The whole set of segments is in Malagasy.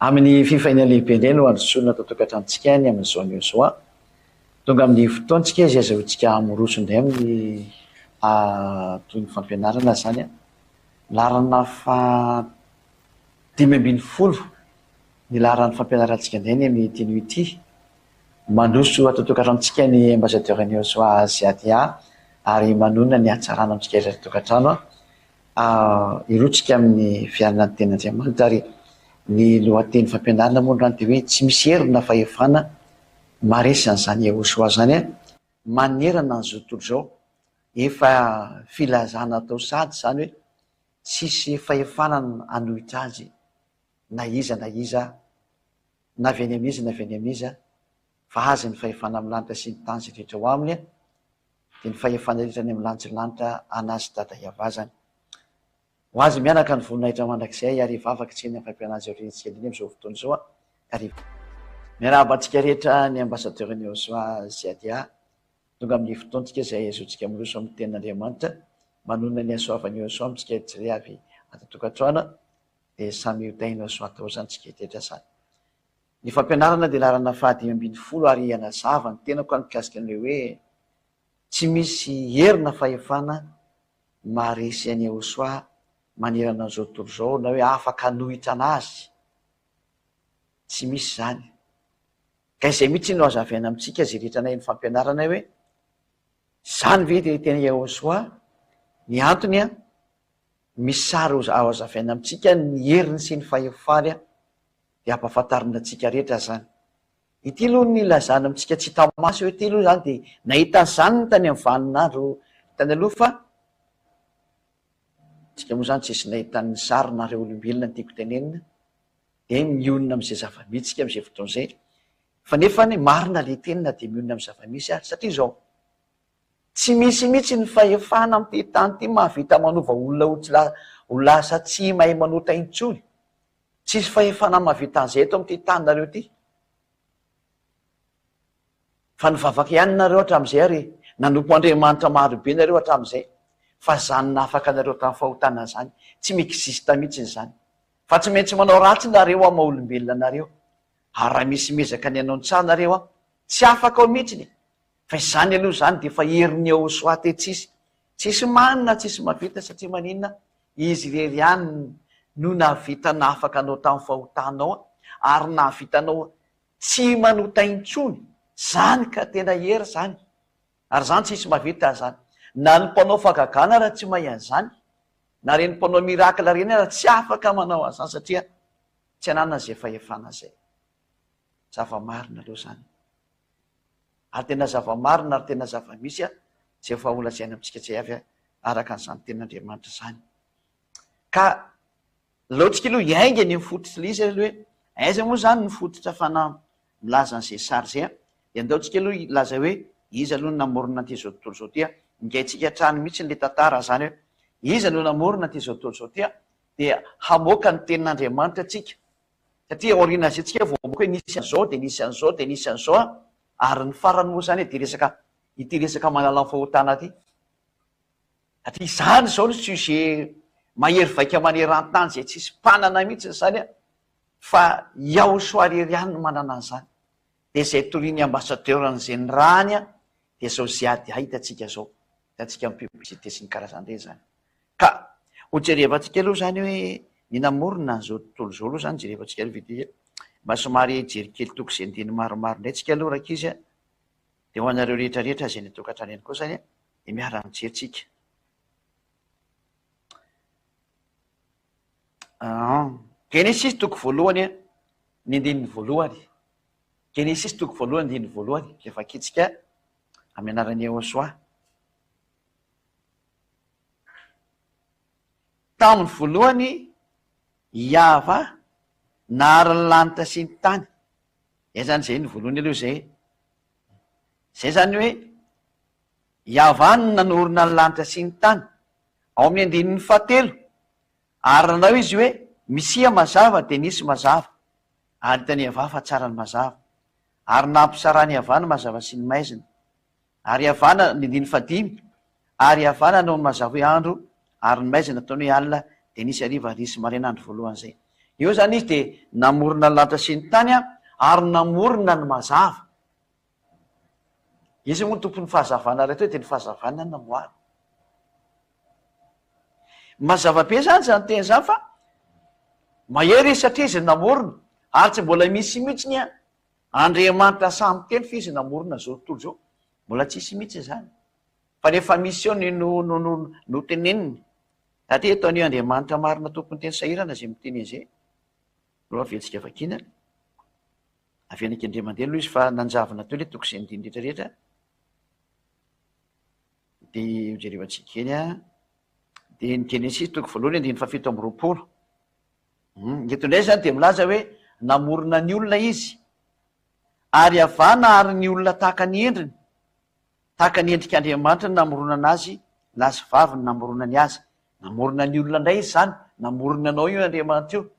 Amin'ny fifaina lehibe indray no androsoana atao tokantranontsika ny amin'izao ny soa. Tonga amin'ny fotoantsika izy azahoantsika amoroso indray amin'ny toy ny fampianarana zany a. Larana fa 5 ny laran'ny fampianarantsika indray ny amin'ny teny ity. Mandroso atao tokantranontsika ny ambassadeur-ny soa Ziadia ary manona ny hatsarana amintsika izy tokantrano irotsika amin'ny fianana ny tenin'Andriamanitra ary ny lohateny fampianarana moa ndrany dia hoe tsy misy herina fahefana maresana zany Yehosoa zany a, manerana an'izao tontolo izao. Efa filazana atao sady zany hoe tsisy fahefana hanohitra azy na iza na iza, na avy any amin'iza na avy any amin'iza, fa azy ny fahefana amin'ny lanitra sy ny tany izay rehetra ho aminy a, dia ny fahefana rehetra any amin'ny lanitra lanitra anazy dada iavazany. Ho azy mianaka ny voninahitra mandrakizay ary vavaka tsy ny fampianazy orentsika indrindra amin'izao fotoana izao a. Ary miarahaba antsika rehetra ny ambassadeur-ny Yehosoa Ziadia tonga amin'ny fotoantsika izay azotsika miroso amin'ny tenin'Andriamanitra, manona ny hasoavan'ny Yehosoa amintsika iray avy ato tokantrano dia samy hotainy Yehosoa atao zany tsika rehetra zany. Ny fampianarana dia larana faha 5 ary anazava ny tenako mikasika an'ilay hoe tsy misy herina fahefana maharesy an'i Yehosoa manerana an'izao tontolo izao na hoe afaka hanohitra anazy. Tsy misy zany. Ka izay mihitsy no azavaina amintsika izay rehetra ny fampianarana hoe zany ve dia tena Yehosoa? Ny antony a, misy sary ao azavaina amintsika ny heriny sy ny fahefany a, dia ampahafantarina antsika rehetra zany. Ity aloha ny lazana amintsika tsy hita-maso hoe ity aloha zany dia nahita zany ny tany amin'ny vaninandro tany aloha fa tsika moa zany tsisy nahita ny sary na ireo olombelona ny tiako tenenina dia mionona amin'izay zava-mitsika amin'izay fotoana izay. Fa nefa ny marina le tenina dia mionona amin'ny zava-misy ary satria izao tsy misy mihitsy ny fahefana amin'ity tany ity mahavita manova olona ho lasa tsy mahay manota intsony. Tsisy fahefana mahavita an'izay eto amin'ity tany nareo ity. Fa nivavaka ihany nareo hatramin'izay ary nanompo Andriamanitra marobe nareo hatramin'izay. Fa zany nafaka nareo tamin'ny fahotana zany, tsy miexista mihitsy zany. Fa tsy maintsy manao ratsy nareo amin'ny olombelona nareo. Ary raha misy mezaka ny anao tsara nareo a, tsy afaka ao mihitsy. Fa izany aloha zany dia efa herin'ny Yehosoa te tsisy manina, tsisy mavita satria maninona? Izy irery ihany no nahavita nafaka anao tamin'ny fahotanao ary nahavitanao tsy manota intsony. Zany ka tena hery zany. Ary zany tsisy mavita zany. Na ny mpanao fagagana raha tsy mahay an'izany, na reny mpanao mirakla reny raha tsy afaka manao an'izany satria tsy anana izay fahefana izay. Zava-marina aloha zany. Ary tena zava-marina ary tena zava-misy a, izay efa olazaina amintsika tsy avy araka an'izany tenin'Andriamanitra zany. Ka laotsika aloha hiainga ny mifototra ilay izy hoe aiza moa zany ny fototra fana milaza an'izay sary izay a, dia andaontsika aloha ilaza hoe iza aloha namorona an'ity zao tontolo izao ty a, ingaintsika hatrany mihitsy ny le tantara zany hoe iza no namorona an'ity zao tontolo izao ty a, dia hamoaka ny tenin'Andriamanitra tsika. Satria aoriana izay tsika voamoaka hoe nisy an'izao dia nisy an'izao dia nisy an'izao a, ary ny farany moa zany ity resaka manala ny fahotana ty. Satria izany izao no tsy izay mahery vaika maneran-tany izay tsisy mpanana mihitsy zany a, fa Yehosoa irery ihany no manana an'izany. Dia izay toriany ambassadeur n'izay ny rany a, dia zao Ziadia hitantsika zao, hitantsika amin'ny publicité sy ny karazan'ireny zany. Ka ho jerevantsika aloha zany hoe ny namorona an'izao tontolo izao aloha zany jerevantsika aloha vity mba somary jery kely toko izay andiny maromaro indray tsika aloha raka izy a, dia ho anareo rehetra rehetra izay ny tokantrano ihany koa zany a, dia miara-mijery tsika. Genesis toko voalohany a, ny andininy voalohany. Genesis toko voalohany andininy voalohany, dia vakitsika amin'ny anaran'i Yehosoa. Tamin'ny voalohany Iava nahary ny lanitra sy ny tany. Zany izay ny voalohany aloha izay. Izay zany hoe Iava no nanorina ny lanitra sy ny tany. Ao amin'ny andininy fahatelo. Ary nanao izy hoe misia mazava dia nisy mazava. Ary hitany Iava fa tsara ny mazava. Ary nampisarany Iava ny mazava sy ny maizina. Ary Iava ny andininy fahadimy. Ary Iava nanao ny mazava hoe andro, ary ny maizina ataony hoe alina, dia nisy hariva, nisy maraina andro voalohany izay. eo zany izy de namorona ny lanitra sy ny tany ary namorona ny mazava. Izy moa tompon'ny fahazavana reto hoe de ny fahazavana namoara. Mazava be zany zany teny zany fa mahery izy satria izy namorona ary tsy mbola misy mihitsy ny Andriamanitra samy teny fa izy namorona zao tontolo zao, mbola tsisy mihitsy zany. Fa rehefa misy eo no teneniny. Satria ataon'io Andriamanitra marina tompony teny sahirana zay miteny zay. Loha vetsika vakina. Avy anake Andriamandeha aloha izy fa nanjavona teo le toko izay ndiny rehetrarehetra. De jerevantsika kely de ny Genesis toko voalohany andiny fafito amby roapolo. Eto indray zany de milaza hoe namorona ny olona izy ary avana ary ny olona tahaka ny endriny, tahaka ny endrik'Andriamanitra namorona anazy, lasy vaviny namorona ny azy. Namorona ny olona indray izy zany, namorona anao io Andriamanitra io.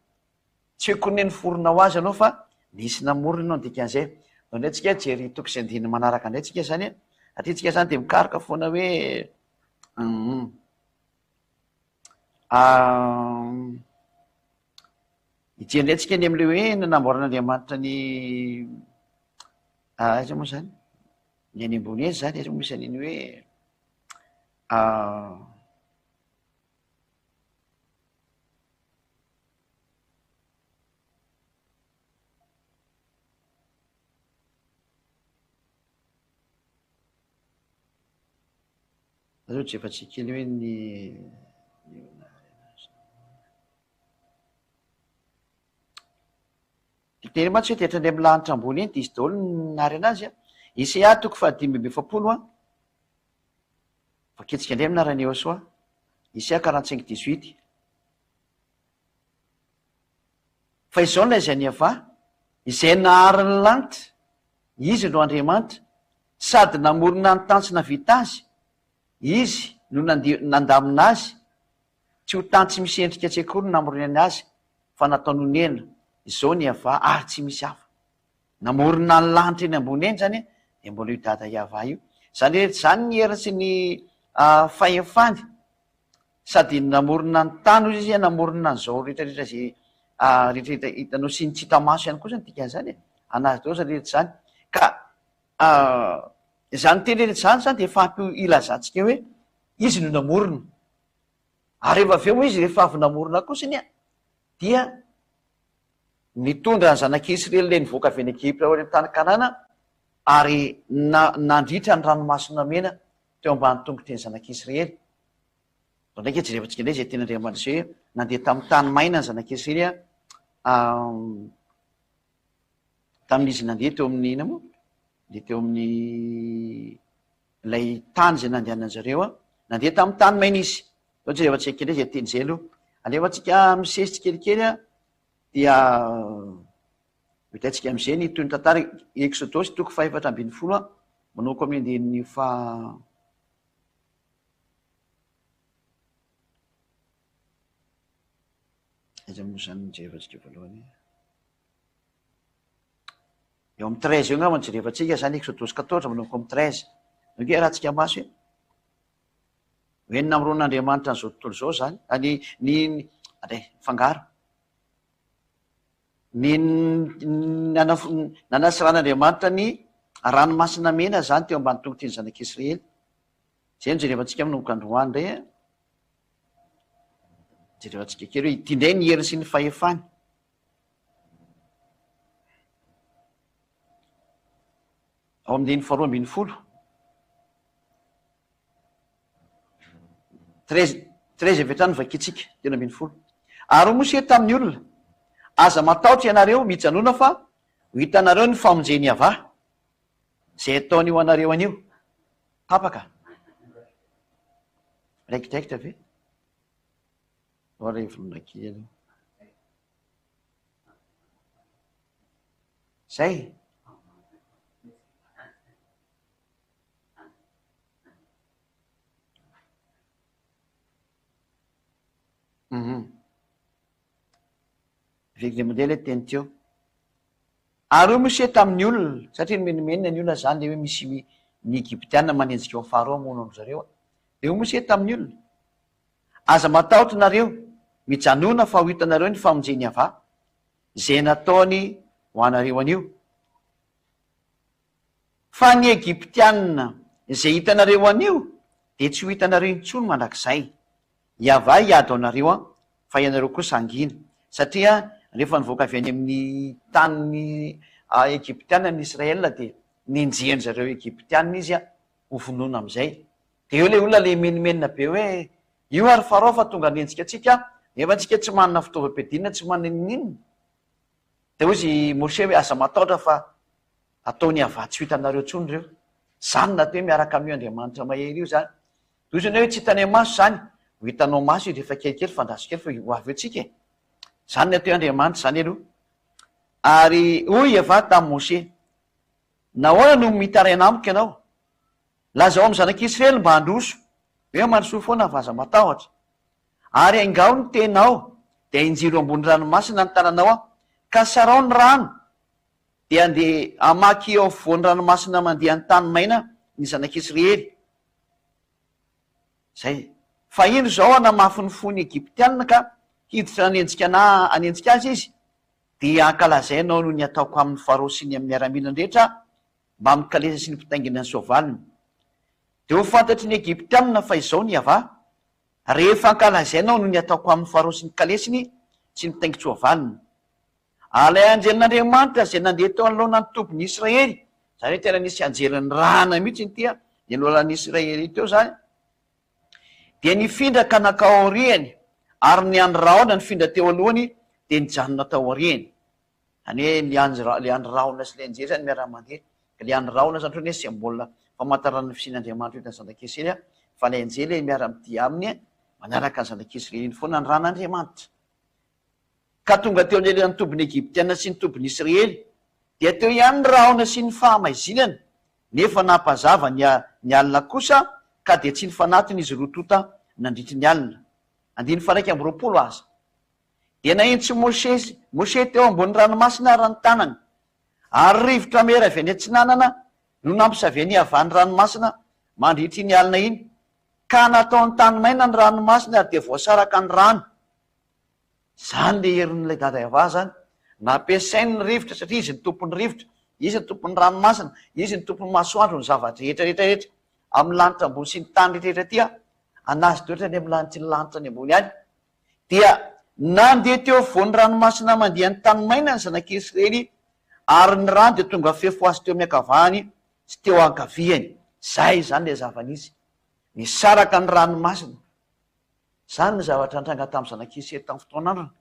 Tsy hoe koneny forona ho azy anao fa nisy namorona anao dikan'izay. Indray tsika jery toko izay andiny manaraka indray tsika zany satria tsika zany de mikaroka foana hoe hijery indray tsika ny am'le hoe nanamboaran'Andriamanitra ny aiza moa zany ny any ambony eny zany aiza moa misy an'iny hoe zao tsy efa tsikely hoe ny teny matsy hoe tetra ny amin'ny lanitra ambony eny de izy daholo nary anazy Isaia toko 5:20 vaketsika indray aminarany eo soa Isaia 45:18. Fa izao no lazainy ava izay nahary ny lanitra izy no Andriamanitra sady namorona ny tany sy navita azy izy no nandamina azy tsy ho tany tsy misy endrika tsy akory namoronany azy fa nataony honena izao ny ava ary tsy misy hafa. Namorona ny lanitra eny ambony eny zany de mbola io dada iava io zany hoe zany ny herintsy ny fahefany sady namorona ny tany ozy izy namorona nyzao rehetrarehetra zay rehetrarehetra hitanao sy ny tsy hita maso ihany koa zany dikan'izany anazy dao zany rehetra zany ka zany teny rehetra zany de efa ilazantsika hoe izy no namorona ary rehefa avy eo moa izy rehefa avy namorona kosiny dia nitondra ny zanak'Israely le nivoaka avy any Egypta ao amin'ny tany Kanana ary nandritra ny ranomasina mena teo ambany tongotra ny zanak'Israely. Zao ndraiky jerevantsika indray zay teny Andriamanitra zay hoe nandeha tamin'ny tany maina ny zanak'Israely tamin'izy nandeha teo amin'ny ina moa de teo amin'ny ilay tany zay nandehanany zareo nandeha tamin'ny tany maina izy. Zao jerevantsika kely zay teny zay aloha alefantsika misesitsy kelikely dia hitantsika am'izay ny toy ny tantara Exodosy toko 4:20 manoko amin'ny andininy aiza moa zany jerevantsika voalohany eo amin'ny 13 eo angamba jerevantsika zany Exodosy 14 manoko amin'ny 13 oke rahantsika maso hoe ny namoron'Andriamanitra n'izao tontolo zao zany ny fangaro ny nanasiran'Andriamanitra ny ranomasina mena zany teo ambany tongotry ny zanak'Israely. Zay no jerevantsika manomboka androany indray jerevantsika kely hoe ity indray ny heriny sy ny fahefany. Ao amin'ny 2:20 13 avy hatrany vakitsika 2:20 ary Mose tamin'ny olona aza matahotra ianareo mijanona fa ho hitanareo ny famonjeny ava zay ataony io anareo anio tapaka raikidraikitra ve ray volonakely zay vekle mandeha le teny teo ary io Mose tamin'ny olona satria nomenimenina ny olona zany le hoe misy ny Egyptiana manenjika eo Farao mono andro zareo de Mose tamin'ny olona aza matahotra nareo mijanona fa ho hitanareo ny famonjeny ava zay nataony ho anareo anio. Fa ny Egyptianina zay hitanareo anio de tsy ho hitanareo intsony mandrakizay. Iava hiady anareo a, fa ianareo kosa angina, satria rehefa nivoaka avy any amin'ny tany Egyptianina ny Israela de ninjeny zareo Egyptianina izy a ho vonoina am'izay. De eo le olona le menimenina be hoe io ary farao fa tonga nensika atsika nefa antsika tsy manana fitaovam-piadinana, tsy manana ninona. De hozy Moshe hoe aza matahotra fa ataony ava tsy ho hitanareo ntsony reo. Zany na toe miaraka amin'io Andriamanitra mahery io zany. Toy hoe tsy hitanay maso zany, ho hitanao maso io rehefa kelikely fandraso kely fa ho avy atsika e. Zany nateo Andriamanitra zany aloha. Ary hoy ava tamin'ny Moshe, nahoana no mitaraina amiko ianao? Lazao amin'ny zanak'Israely mba handroso, hoe mandroso foana fa aza matahotra. Ary angao ny tenao, de injiro ambony ranomasina ny tananao a, ka sarao ny rano, de andeha amaky eo afovoan'ny ranomasina mandeha ny tany maina ny zanak'Israely. Zay. Fa ino zao anamafy ny fony Egyptianina ka hiditra anenjika azy izy, de ankalazainao no ny ataoko amin'ny Farao sy ny amin'ny miaramilany rehetra mba mikalesa sy ny mpitaingina ny soavaliny. De ho fantatry ny Egyptianina fa izao ny ava, rehefa ankalazainao no ny ataoko amin'ny Farao sy ny kalesiny sy ny mpitaingi-tsoavaliny. Alay anjelin'Andriamanitra zay nandeha teo anoloana ny tompony Israely, zany hoe tena nisy anjeliny rana mihitsy ny tia ny alolan'ny Israely teo zany, de nifindra ka nakao aoriany, ary ny andraona nifindra teo alohany de nijanona tao aoriany. Zany hoe le andraona sy le anjery zany miara-mandeha. Le andraona zany hoe symbole famantarana ny fisin'Andriamanitra hitany zanak'Israely, fa le anjely miara-midia aminy manaraka ny zanak'Israely foana ny ran'Andriamanitra. Ka tonga teo ny tompony Egyptianina sy ny tompony Israely, dia teo ihany ny rahona sy ny fahamaizinana, nefa napazava ny alina kosa, ka de tsy nifanatiny izy rotota nandritry ny alina. 120 aza. De nahintsy Moshe teo ambony ranomasina rany tanany, ary rivotra mera avy any atsinanana no nampisaveny avany ranomasina mandritry ny alina iny, ka nataony tany maina ny ranomasina ary de voasaraka ny rano. Zany le herin'ilay dada ava zany, nampiasainy ny rivotra satria izy ny tompony rivotra, izy ny tompony ranomasina, izy ny tompony masoandro ny zavatra rehetrarehetra amin'ny lanitra ambony sy ny tany rehetrarehetra tia, anazy toetra ny amin'ny lanitra ny lanitra ny ambony any. Dia nandeha teo voan'ny ranomasina mandeha ny tany maina ny zanak'Israely, ary ny rano de tonga fefo azy teo miakavahany sy teo ankaviany. Zay zany le zava-nisy, nisaraka ny ranomasina. Zany ny zavatra nitranga tamin'ny zanak'Israely tamin'ny fotoan'androny.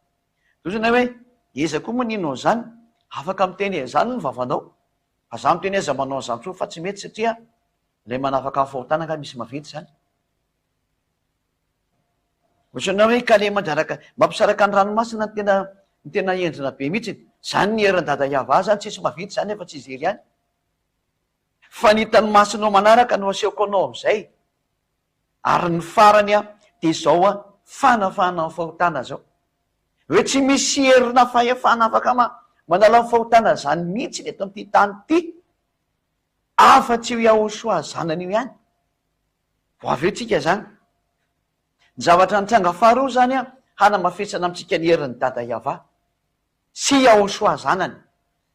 Dosana hoe eza koa maninao zany, afaka miteny zany ny vavanao, fa za miteny eza manao zany tso fa tsy mety satria le manafaka amin'ny fahotana ka misy maventy zany. Ohatranao hoe ka le mandraraka mampisaraka ny ranomasina ny tena endrina be mihitsy. Zany ny herin'ny dada Iava zany tsisy maventy zany efa tsy izery any. Fa ny hitany masonao manaraka no asehoko anao am'izay. Ary ny farany de zao fanafahana amin'ny fahotana zao. Hoe tsy misy herina fahefana afaka manala amin'ny fahotana zany mihitsy eto amin'ity tany ity, afa-tsy ho Yahosoa zanany io ihany. Ho avy etsika zany. Ny zavatra nitranga faharoa zany hanamafisana amintsika ny herin'ny dada Iava, sy Yahosoa zanany.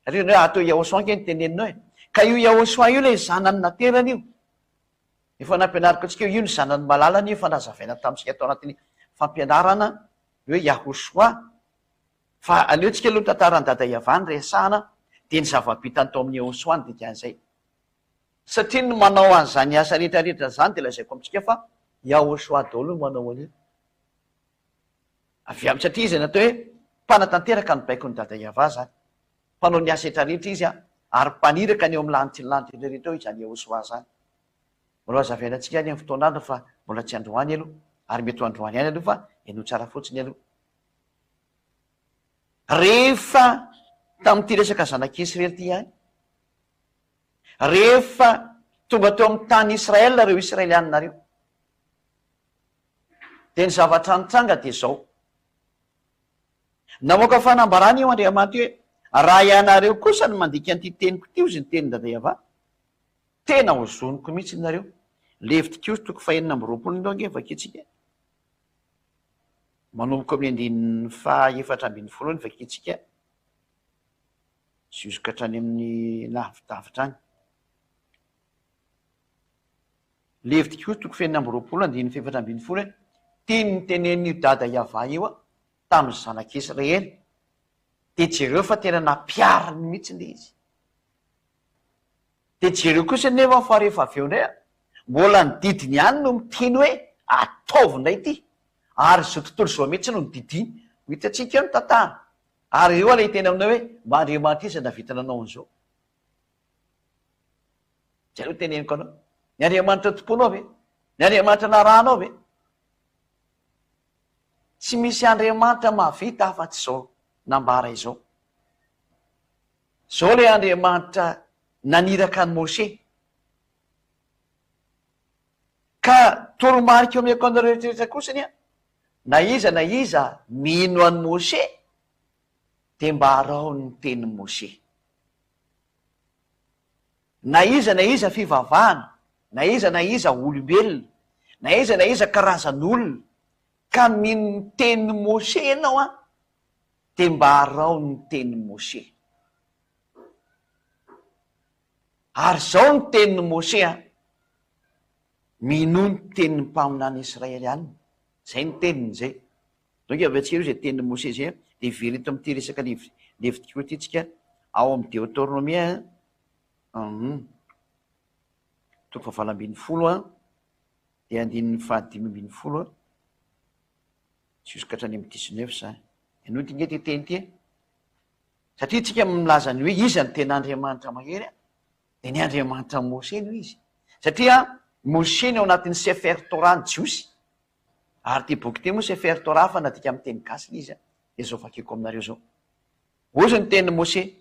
Satria hoe atao Yahosoa nke ny teneninao e. Ka io Yahosoa io le zanany naterana io. Efa nampianariko antsika io ny zanany malalana io, fa nazavaina tamintsika tao anatin'ny fampianarana hoe Yahosoa. Fa aleontsika aloha tantarany dada Iava ny resahana, de ny zava-bitany tao amin'ny Yahosoa ny dikan'izay. Satria ny manao an'izany asa rehetrarehetra zany de lazaiko amintsika fa Yahosoa daholo no manao an'io. Avy amin'ny satria izy natao hoe mpanatanteraka ny baikony dada Iava zany. Mpanao ny asa rehetrarehetra izy ary mpaniraka ny eo amin'ny lanitry ny lanitra rehetrarehetra eo izany Yahosoa zany. Mbola azavaina antsika any amin'ny fotoan'andro fa mbola tsy androany aloha, ary mety ho androany ihany aloha fa eno tsara fotsiny aloha. Rehefa tamin'ity resaka zanak'Israely ty ihany, rehefa tonga teo amin'ny tany Israela reo Israelianina reo, de ny zavatra nitranga de zao. Namoaka fanambarana io Andriamanitra hoe raha ianareo kosa ny mandika an'ity teniko ty izy ny teniny dada Iava, tena ho zoniko mihitsy nareo. Levitikos 4:20 vakitsika. Manomboka amin'ny 14 vakitsika. sy izoka hatrany amin'ny lavitavitra any. Levitikosy 20:20 tiany nytenen'io dada Iava io tamin'ny zanak'Israely, de jereo fa tena nampiariny mihitsy le izy. De jereo kosa nefa fa rehefa avy eo indray mbola ny didiny ihany no miteny hoe ataovindray ity, ary zao tontolo zao mihitsy no ny didiny. Hitantsika eo ny tantara, ary eo ilay teny aminao hoe mba Andriamanitra izy navita nanao an'izao. Zareo teneniko anao, ny Andriamanitra tomponao ve? Ny Andriamanitra naranao ve? Tsy misy Andriamanitra mahavita afa-tsy izao nambara izao. Zao ilay Andriamanitra naniraka ny Moshe, ka toromarika omeko anareo rehetrarehetra kosany na iza mino an'i Moshe de mba harao ny tenin'i Moshe. Na iza fivavahana, na iza olombelona, na iza karazan'olona ka mino ny tenin'i Moshe ianao de mba harao ny tenin'i Moshe. Ary zao ny tenin'i Moshe mino ny tenin'ny mpaminany Israely ihany. Zay ny teniny zay. Donc avatsika zay tenin'i Moshe zay de very eto amin'ity resaka Levitikosy ity tsika ao amin'ny Deutéronomie 7:20 de 5:10 juska hatrany amin'ny 19 zany. Ianao ty nge ty teny ty satria tsika milaza ny hoe iza ny tena Andriamanitra mahery de ny Andriamanitra Moshe no izy. Satria Moshe ny ao anatin'ny Sefer Torah ny Jiosy, ary ty boky ty moa Sefer Torah fa nadika amin'ny teny gasy izy de zao vakiko aminareo zao. Ozy ny tenin'i Moshe,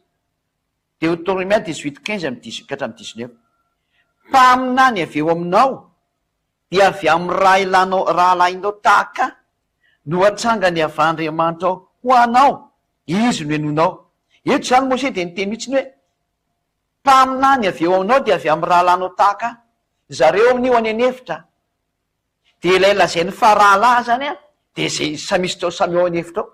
Deutéronomie 18:15-19. Mpaminany avy eo aminao dia avy amin'ny raha lainao tahaka no hatranga ny avy Andriamanitra ho anao, izy no enonao. Eto zany Moshe de ny teny mihitsy hoe mpaminany avy eo aminao dia avy amin'ny raha lainao tahaka, zareo amin'io any anefitra de ilay lazainy fa rahalahy zany de zay samisy tao samy ao anefitra ao.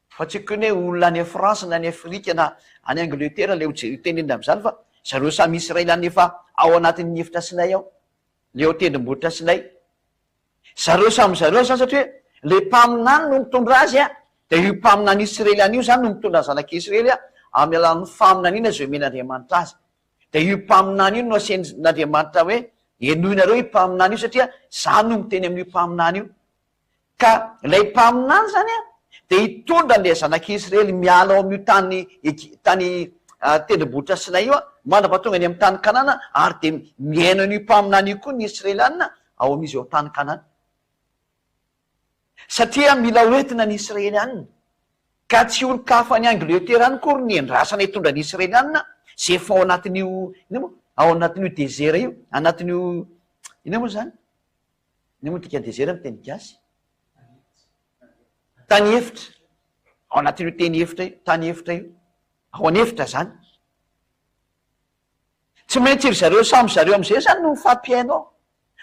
Fa tsy hoe olona any France na any Afrika na any Angleterre le tenenina am'izany fa zareo samy Israely efa ao anatin'ny efitra sinay ao, le ao tendrombohitra sinay. Zareo samy zareo zany satria le mpaminany no mitondra azy de io mpaminany Israely io zany no mitondra ny zanak'Israely amin'ny alalan'ny faminaniana zay omen'Andriamanitra azy. De io mpaminany io no asen'Andriamanitra hoe enoinareo io mpaminany io satria zany no miteny amin'io mpaminany io. Ka ilay mpaminany zany de hitondra le zanak'Israely miala ao amin'io tany tendrombohitra sinay io mandrapatonga any amin'ny tany Kanana, ary de miaina n'io mpaminany io koa ny Israelianina ao amin'izy eo tany Kanana. Satria mila hoentina ny Israelianina, ka tsy olo-kafa ny Angleterre any kory ny endrasana hitondra ny Israelianina zay efa ao anatin'io ao anatin'io dezera io, anatin'io ina moa zany? Ina moa tika dezera amin'ny teny gasy? Tany efitra. Ao anatin'io teny efitra io, tany efitra io. Ao anefitra zany. Tsy maintsy ry zareo samy zareo am'izay zany no mifampiainao.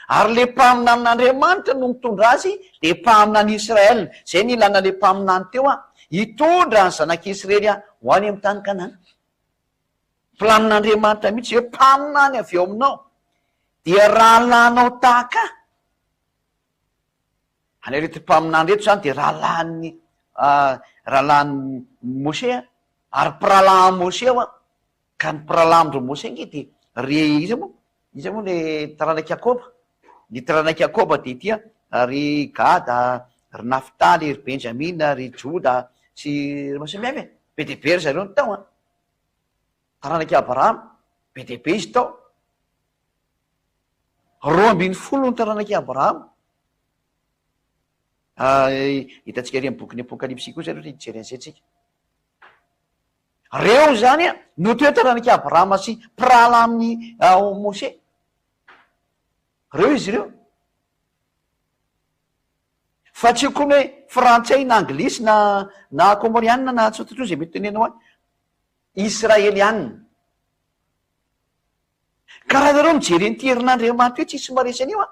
Ary le mpaminan'Andriamanitra no mitondra azy de mpaminany Israely. Zay ny ilana le mpaminany teo hitondra ny zanak'Israely ho any amin'ny tany Kanana. Planin'Andriamanitra mihitsy hoe mpaminany avy eo aminao dia rahalanao tahaka. Any reto mpaminany reto zany de rahalan'ny Moshe ary mpiralahy Moshe ka ny mpiralahandro Moshe nge de iza moa le taranak'i Jakoba. Ny taranak'i Jakoba de ity ry Gada, ry Naftaly, ry Benjamina, ry Joda sy masamihafa be de be ry zareo ny tao taranak'i Abrahama be de be izy tao. 12 ny taranak'i Abrahama. Hitantsika ry amin'ny bokin'ny Apokalipsy koa zareo hijery an'izay tsika. Reo zany no toe taranak'i Abrahama sy mpirala amin'ny Moshe. Reo izy reo. Fa tsy koa hoe frantsay na anglisy na komorianina na tsototrony zay mety tenenao any. Israelianina. Ka raha nareo mijery nyty herin'Andriamanitra hoe tsisy maresy an'io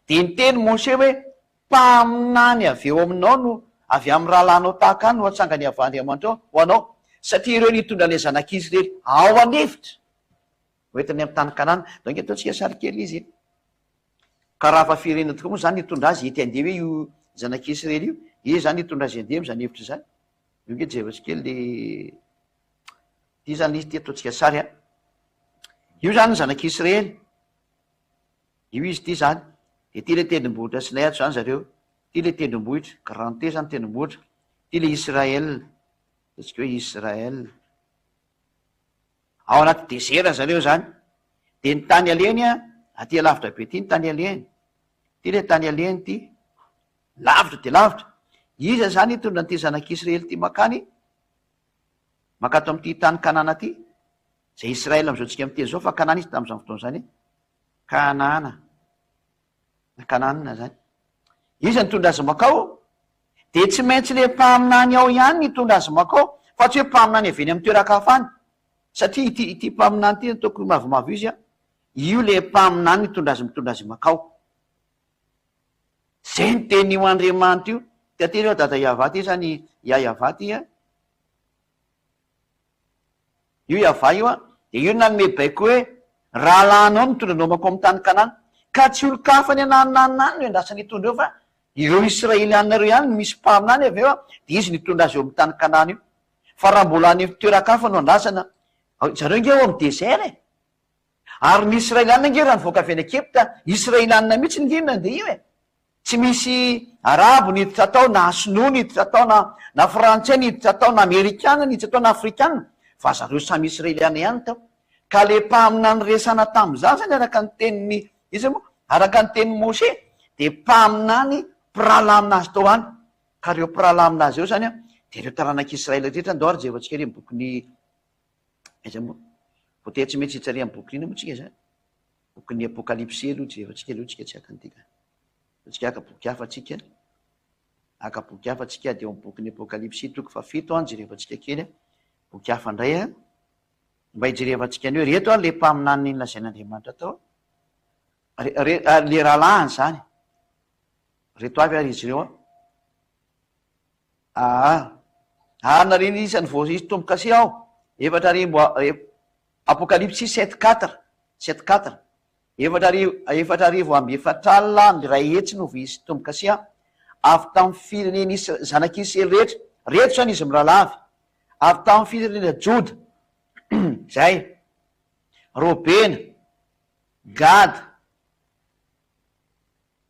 de ny teny Moshe hoe mpaminany avy eo aminao no avy amin'ny rahalanao tahaka any no atsangany avandriamanitra ho anao, satria ireo nitondra le zanak'Israely ao anefitra hoentiny amin'ny tany Kanana. Donc ataontsika sary kely izy iny. Ka raha fa firenena tokoa moa zany nitondra azy ety andeha hoe io zanak'Israely io, izy zany nitondra azy andeha am'zany hevitra zany. Io nge jevatsy kely le ty zany izy ty ataontsika sary a. Io zany ny zanak'Israely, io izy ty zany, de ty le tendrombohitra Sinay ato zany zareo, ty le tendrombohitra Grand T zany tendrombohitra, ty le Israel, ataontsika hoe Israel. Ao anaty desera zareo zany, de ny tany aleny a, aty lavitra be ty ny tany aleny, ty le tany aleny ty, lavitra de lavitra. Iza zany hitondra n'ity zanak'Israely ty makany, makato am'ty tany Kanana ty, zay Israel am'izao tsika miteny zao fa Kanana izy tam'izany fotoana zany, Kanana, Kanana zany. Iza nitondra azy makao, de tsy maintsy le mpaminany ao ihany nitondra azy makao, fa tsy hoe mpaminany avy eny amin'ny toeran-kahafany, satria ity mpaminany ty ataoko mavomavo izy a, io le mpaminany nitondra azy makao. Zay ny teny io Andriamanitra io, teateny eo dada Iava ty zany, Iava ty a, io Iava io a, de io nanome baiko hoe rahalanao nitondranao makao amin'ny tany Kanana, ka tsy olo-kafa ny anananany no endrasany hitondra eo, fa ireo Israelianareo ihany no misy mpaminany avy eo a, de izy nitondra azy eo amin'ny tany Kanana io. Fa raha mbola any toeran-kafa no andrasana, zareo nge eo amin'ny desert e, ary ny Israelianina nge raha nivoaka avy any Egypta, Israelianina mihitsy nge nandeha io e. Tsy misy arabo niditra tao, na sinoa niditra tao, na frantsay niditra tao, na amerikana niditra tao, na afrikana, fa zareo samy Israeliana ihany tao. Ka le mpaminany resana tamin'izany zany araka ny teniny, izy moa araka ny teniny Mose, de mpaminany mpirahalahy aminazy tao any. Ka reo mpirahalahy aminazy eo zany a, de reo taranak'Israely rehetra andao jevatsika ry bokiny, aiza moa voatery tsy mety hitsary amin'ny boky ina moa tsika zany, bokin'ny Apokalipsy aloha jevatsika aloha tsika tsy hakantika, tsika aka boky hafa tsika, aka boky hafa tsika de eo amin'ny bokin'ny Apokalipsy toko fa 7 any jerevantsika kely a, boky hafa ndray a, mba hijerevantsika ny hoe reto a le mpaminany lazain'Andriamanitra tao, le rahalahiny zany, reto avy ary izy ireo a. Nareny isany vao izy tomboka se ao, efatra arivo Apokalipsy 7:4, efatra arivo amby efatralina ny ray hetsy no izy tomboka se avy tamin'ny fireneny zanak'Israely rehetra, reto zany izy mirahalavy, avy tamin'ny firenena Joda, zay, Robena, Gada,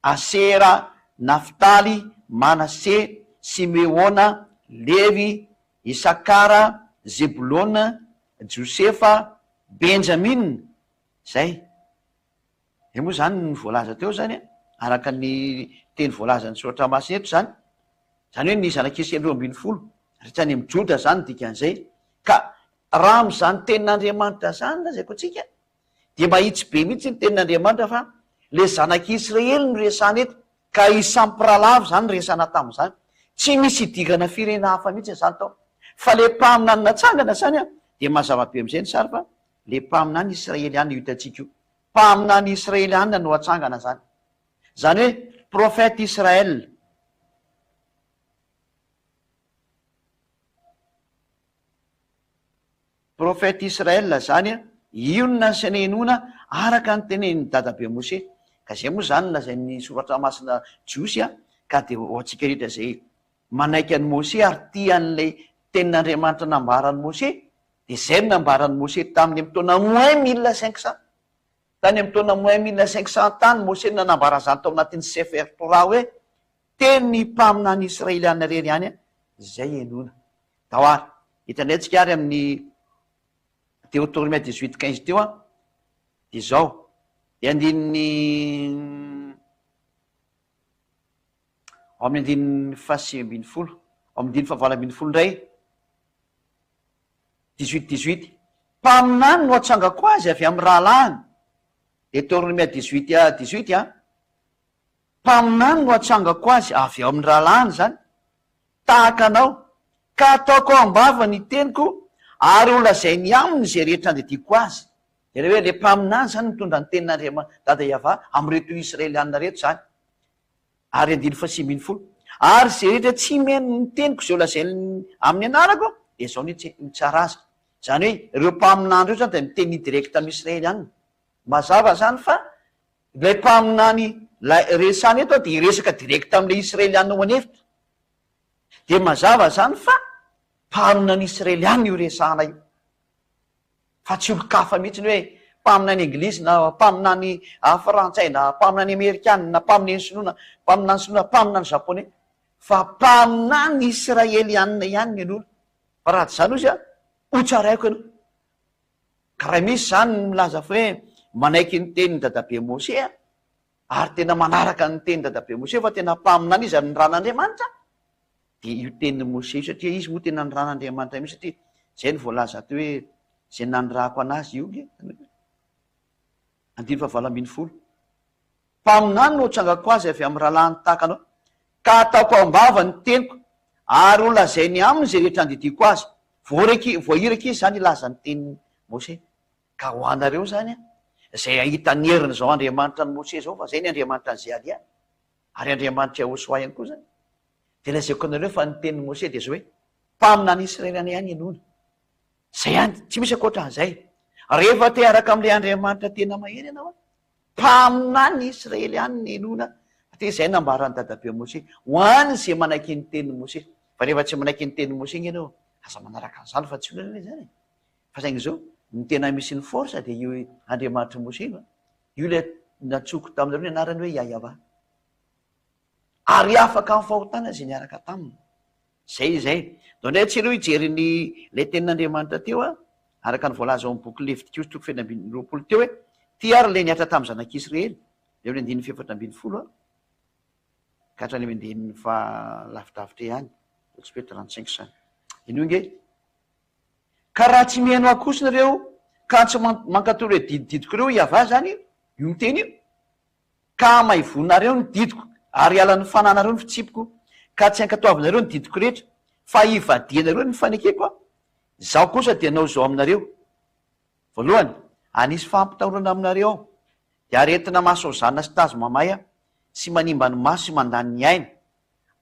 Asera, Naftaly, Manase, Simeona, Levy, Isakara, Zebulona, Josefa, Benjamina, zay. E moa zany ny voalaza teo zany, araka ny teny voalaza ny soratra masina eto zany, zany hoe ny zanak'Israely 12, rehetra any amin'ny Joda zany dikan'izay. Ka raha am'zany tenin'Andriamanitra zany lazako antsika, de mahitsy be mihitsy ny tenin'Andriamanitra fa le zanak'Israely no resana eto, ka isampiralavy zany resana tamin'izany. Tsy misy idigana firena hafa mihitsy zany tao, fa le mpaminany natsangana zany a, de mazava be am'izay ny sary fa le mpaminany Israeliana io hitantsika io, mpaminany Israeliana no atsangana zany, zany hoe prophète Israel. Prophète Israel zany a, io no nasenenona araka ny tenen'ny dadabe Mose. Ka zay moa zany lazain'ny soratra masina jiosy a, ka de ho antsika rehetra zay manaiky an'i Mose ary tian'lay tenin'Andriamanitra nambarany Mose, de zay no nambarany Mose tamin'ny amin'ny taona -1500, tany amin'ny taona -1500 tany Mose no nanambara zany tao anatin'ny Sefer Torah hoe teny mpaminany Israeliana reny ihany a, zay enona. Dahoary hitandray tsika ary amin'ny Théotorime 18:15 teo a, de zao, de andininy ao amin'ny andininy fahasivy-ambin'ny-folo, ao amin'ny andininy fahavalo-ambin'ny-folo ndray, 18:18, mpaminany no atsangako azy avy amin'ny rahalahiny. Théotorime 18:18 a, mpaminany no atsangako azy avy ao amin'ny rahalahiny zany, tahaka anao, ka ataoko ambava ny teniko ary ho lazainy aminy zay rehetra andediko azy. De le hoe le mpaminany zany mitondra ny tenin'Andriamanitra dada Iava am'reto Israelianina reto zany. Ary andiny fahasivy-ambin'ny-folo, Ary zay rehetra tsy meno ny teniko zay lazainy amin'ny anarako dia zao ny tsara azy. Zany hoe ireo mpaminany reo zany dia miteny direkta amin'ny Israely ihany. Mazava zany fa ilay mpaminany resany eto dia resaka direkta amin'ilay Israeliana ao anefitra. Dia mazava zany fa mpaminany Israeliana io resana io. Fa tsy olo-kafa mihitsy ny hoe mpaminany Anglisy na mpaminany Frantsay na mpaminany Amerikana na mpaminany Sinoa, mpaminany Sinoa, mpaminany Japonais. Fa mpaminany Israeliana ihany ny an'olo. Fa raha tsy zany izy ho tsaraiko ianao. Ka raha misy zany milaza fa hoe manaiky ny tenin'ny dadabe Mose ary tena manaraka ny tenin'ny dadabe Mose fa tena mpaminany izy ary ny ran'Andriamanitra, dia io tenin'ny Mose io, satria izy moa tena ny ran'Andriamanitra mihitsy, satria zay ny voalaza teo hoe zay nandrahako anazy io ge. 5:20. Mpaminany no tsangako azy avy amin'ny rahalahy tahaka anao, ka ataoko ambava ny teniko ary ho lazainy aminy zay rehetra andidiko azy. Voahiraka izy zany ilaza ny tenin'ny Mose. Ka ho anareo zany zay ahita ny heriny zao Andriamanitra ny Mose zao, fa zay ny Andriamanitra ny Zealia ary Andriamanitra Hosoa ihany koa zany. Dia lazaiko anareo fa ny tenin'ny Mose dia zao hoe mpaminany Israeliana ihany ianona. Zay ihany, tsy misy ankoatran'izay. Rehefa te araka amin'ilay Andriamanitra tena mahery ianao, mpaminany Israeliana ny ianona. Dia zay nambarany dadabe Mose ho any zay manaiky ny tenin'ny Mose. Fa rehefa tsy manaiky ny tenin'ny Mose iny ianao, aza manaraka an'izany fa tsy olona zany. Fa saingy zao ny tena misy ny forsa dia io Andriamanitra Mose io. Io ilay natsoko taminareo ny anarany hoe Yahova. Ary afaka amin'ny fahotana zay niaraka taminy. Zay. Ndray tsy ireo hijery ilay tenin'Andriamanitra teo araka ny voalaza ao amin'ny boky Levitikos 20 teo hoe ty ary ilay niatra tamin'ny zanak'Israely eo ny 4:20 ka hatrany amin'ny 9 fa lavidavitra ihany, tsy hoe 35 zany. Ino nge? Ka raha tsy miheno akosina ireo ka tsy mankatoro hoe didididiko ireo Yahova zany io miteny io, ka maivonareo ny didiko ary alan'ny fananareo ny fitsipiko, ka tsy ankatoavinareo ny didiko rehetra fa ivadianareo ny fanekeko. Zaho kosa dia anao zao aminareo. Voalohany, anisy fampitahorana aminareo ao, dia aretina maso zanona sy tazo mamay sy manimba ny maso sy mandany ny aina,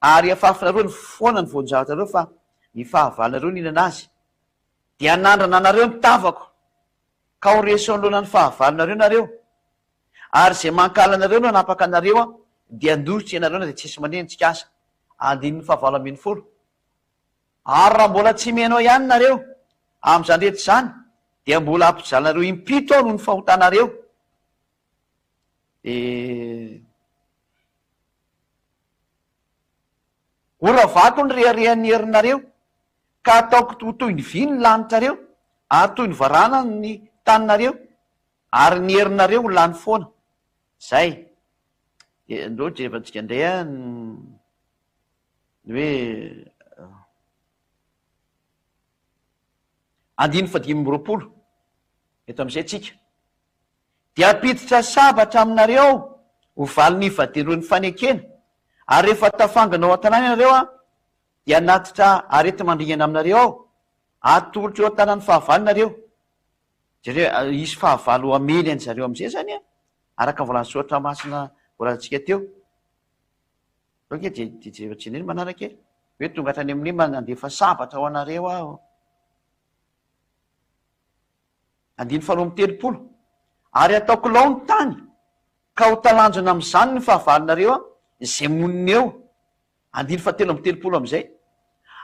ary afafinareo ny foana ny voan-javatranareo fa ny fahavalonareo nihinana azy. Dia anandrana anareo ny tavako ka horeso anoloana ny fahavalonareo nareo, ary zay mankala anareo no anapaka anareo dia andositra ianareo na dia tsisy manenjika aza. 5:20. Ary raha mbola tsy mihainao ihany nareo amin'izany rehetra izany, dia mbola ampijalanareo impito ao noho ny fahotanareo. Horavako ny reharehan'ny herinareo, ka ataoko toy ny vy ny lanitrareo ary toy ny varana ny taninareo, ary ny herinareo ho lany foana. Zay. Andreo jerevantsika indray ny hoe 5:20 eto amin'izay tsika. Dia apiditra sabatra aminareo ho valin'ny ivadian'ireo ny fanekena, ary rehefa tafangana ao an-tanàna ianareo dia natitra arety mandringana aminareo ao, atolotra eo an-tanàny fahavalonareo. Jareo isy fahavalo amely an'zareo amin'izay zany araka volany soratra masina volantsika teo. Oke jerevantsika iny manaraka hoe tonga hatrany amin'ny manandefa sabatra ao anareo aho. 5:30. Ary ataoko lao ny tany ka ho talanjona amin'izany ny fahavalonareo izay monina eo. 5:30 amin'izay.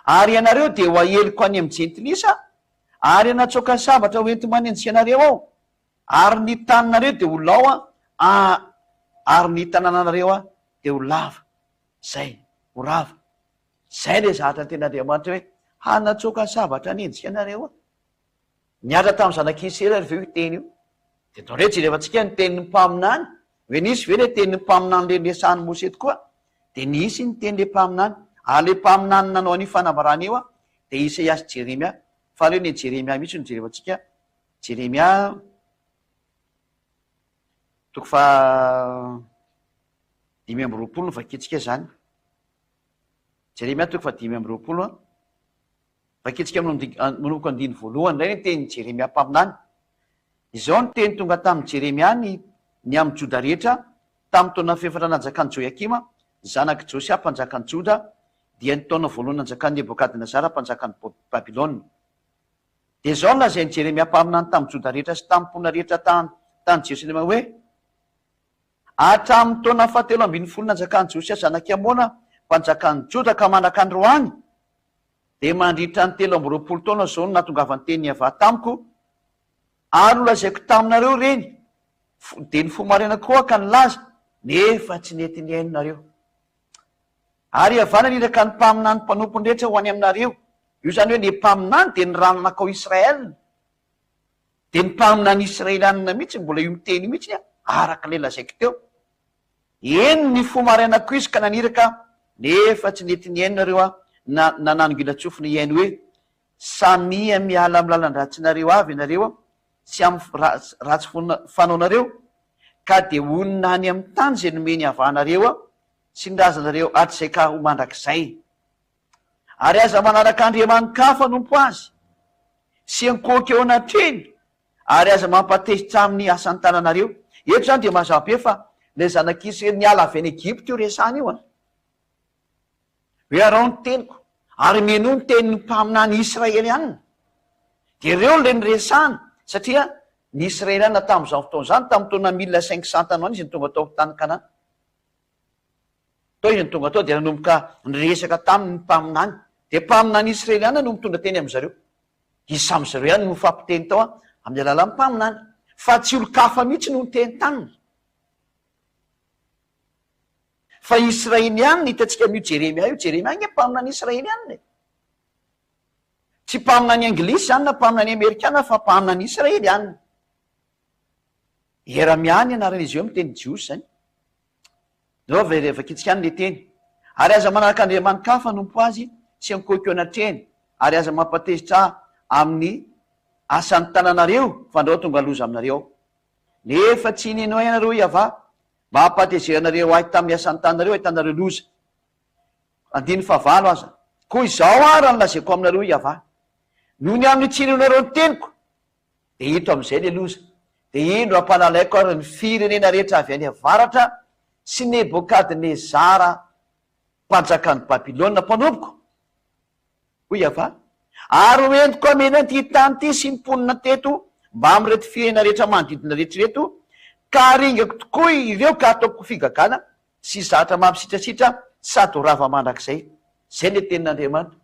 Ary ianareo dia ho aheliko any amin'ny jentilisa, ary anatsoaka ny sabatra ho enti manenjika anareo ao, ary ny taninareo dia ho lao ary ny tanànanareo dia ho lava. Zay, ho rava. Zay le zahatra ny ten'Andriamanitra hoe hanatsoaka ny sabatra hanenjika anareo. Niatra tamin'ny zanak'Israely ary veo io teny io. Dia ndao indray jerevantsika ny tenin'ny mpaminany, hoe nisy ve le tenin'ny mpaminany le resahany Mose tokoa, dia nisy ny teny le mpaminany. Ary le mpaminany nanao ny fanambarana io dia Isaia sy Jeremia. Fa leo ny Jeremia mihitsy no jerevantsika. Jeremia 5:20 no vakitsika zany. Jeremia 5:20 vakitsika manomboka 1:1 indray ny teny Jeremia mpaminany. Izao ny teny tonga tamin'ny Jeremia ny amin'ny Joda rehetra tamin'ny taona fefatra nanjakan'i Joiakima Zanaky Josia mpanjakany Joda dia ny taona voalohany nanjakan'ny Nebokadnezara mpanjakany Babilôna. Dia zao no lazain'i Jeremia mpaminany tamin'ny Joda rehetra sy tamin'ny mpona rehetra tany Jerosalema hoe hatramin'ny taona fahatelo ambin'ny folo nanjakan'i Josia zanaky Amona mpanjakany Joda ka manaka androany dia mandritra ny 13 taona zao no natongavany teny Yahova tamiko ary nolazaiko taminareo reny dia ny fomaraina koa ka nilaza nefa tsy nety ny ainonareo. Ary Yahova naniraka ny mpaminany mpanompony rehetra ho any aminareo. Io zany hoe ny mpaminany dia ny ranonakao Israel, dia ny mpaminany Israelianina mihitsy mbola io miteny mihitsy araka le lazaiko teo. Eny ny fomarainako izy ka naniraka nefa tsy nety ny ainonareo nananongila tsofiny iaino hoe samia miala amin'ny lalan-dratsinareo avy ianareo sy amin'ny ratsy fanaonareo ka dia onina any amin'ny tany izay nomeny havanareo sy nrazanareo hatrizay ka ho mandrakizay. Ary aza manaraka andriamanikafa nompo azy sy ankoky eo anatreny ary aza mampatezitra amin'ny asan'ny tananareo. Eto zany dia mazava be fa le zanak'Israely niala avy any Egypta io resana io hoe arao ny teniko ary meno ny tenin'ny mpaminany Israelianina. Dia ireo le niresana satria ny Israelianina tamin'izao fotoana zany tamin'ny taona 1500 ano izy ny tonga tao tany Kanana. Tao izy ny tonga tao dia nanomboka niresaka tamin'ny mpaminany. Dia mpaminany Israelianina no mitondra teny amin'izareo. Izy samy zareo ihany no fampiteny tao amin'ny alalan'ny mpaminany. Fa tsy olo-kafa mihitsy no niteny tanina. Fa Israelianina hitantsika amin'io Jeremia io. Jeremia ny mpaminany Israelianina. Tsy mpaminany Anglisy zany na mpaminany Amerikana fa mpaminany Israelianina. Jeremia ny anaran'izy io miteny jiosy zany. Dao rehefa kitsika any le teny. Ary aza manaraka andriamanikafa nompo azy sy ankoky eo anatreny ary aza mampatezitra amin'ny asan'ny tananareo fandrao tonga loza aminareo. Nefa tsy ninao ianareo Yahova mba hampatezeranareo ahy tamin'ny asan'ny tananareo ahitanareo loza. 15 aza. Koa izao ary nolazaiko aminareo Yahova. Noho ny amin'ny tsy ninonareo ny teniko dia hito amin'izay le loza. Dia indro hampanalaiko ary ny firenena rehetra avy any avaratra sy Nebokadnezara mpanjakany Babilôna mpanompoko. Hoy Yahova. Ary hoentiko amena ty tany ty sy mponina teto mba amin'irety firenena rehetra manodidina rehetrareto ka aringako tokoa ireo ka ataoko figagana sy zatra mampisitrasitra sady ho rava mandrakizay. Zay le tenin'Andriamanitra.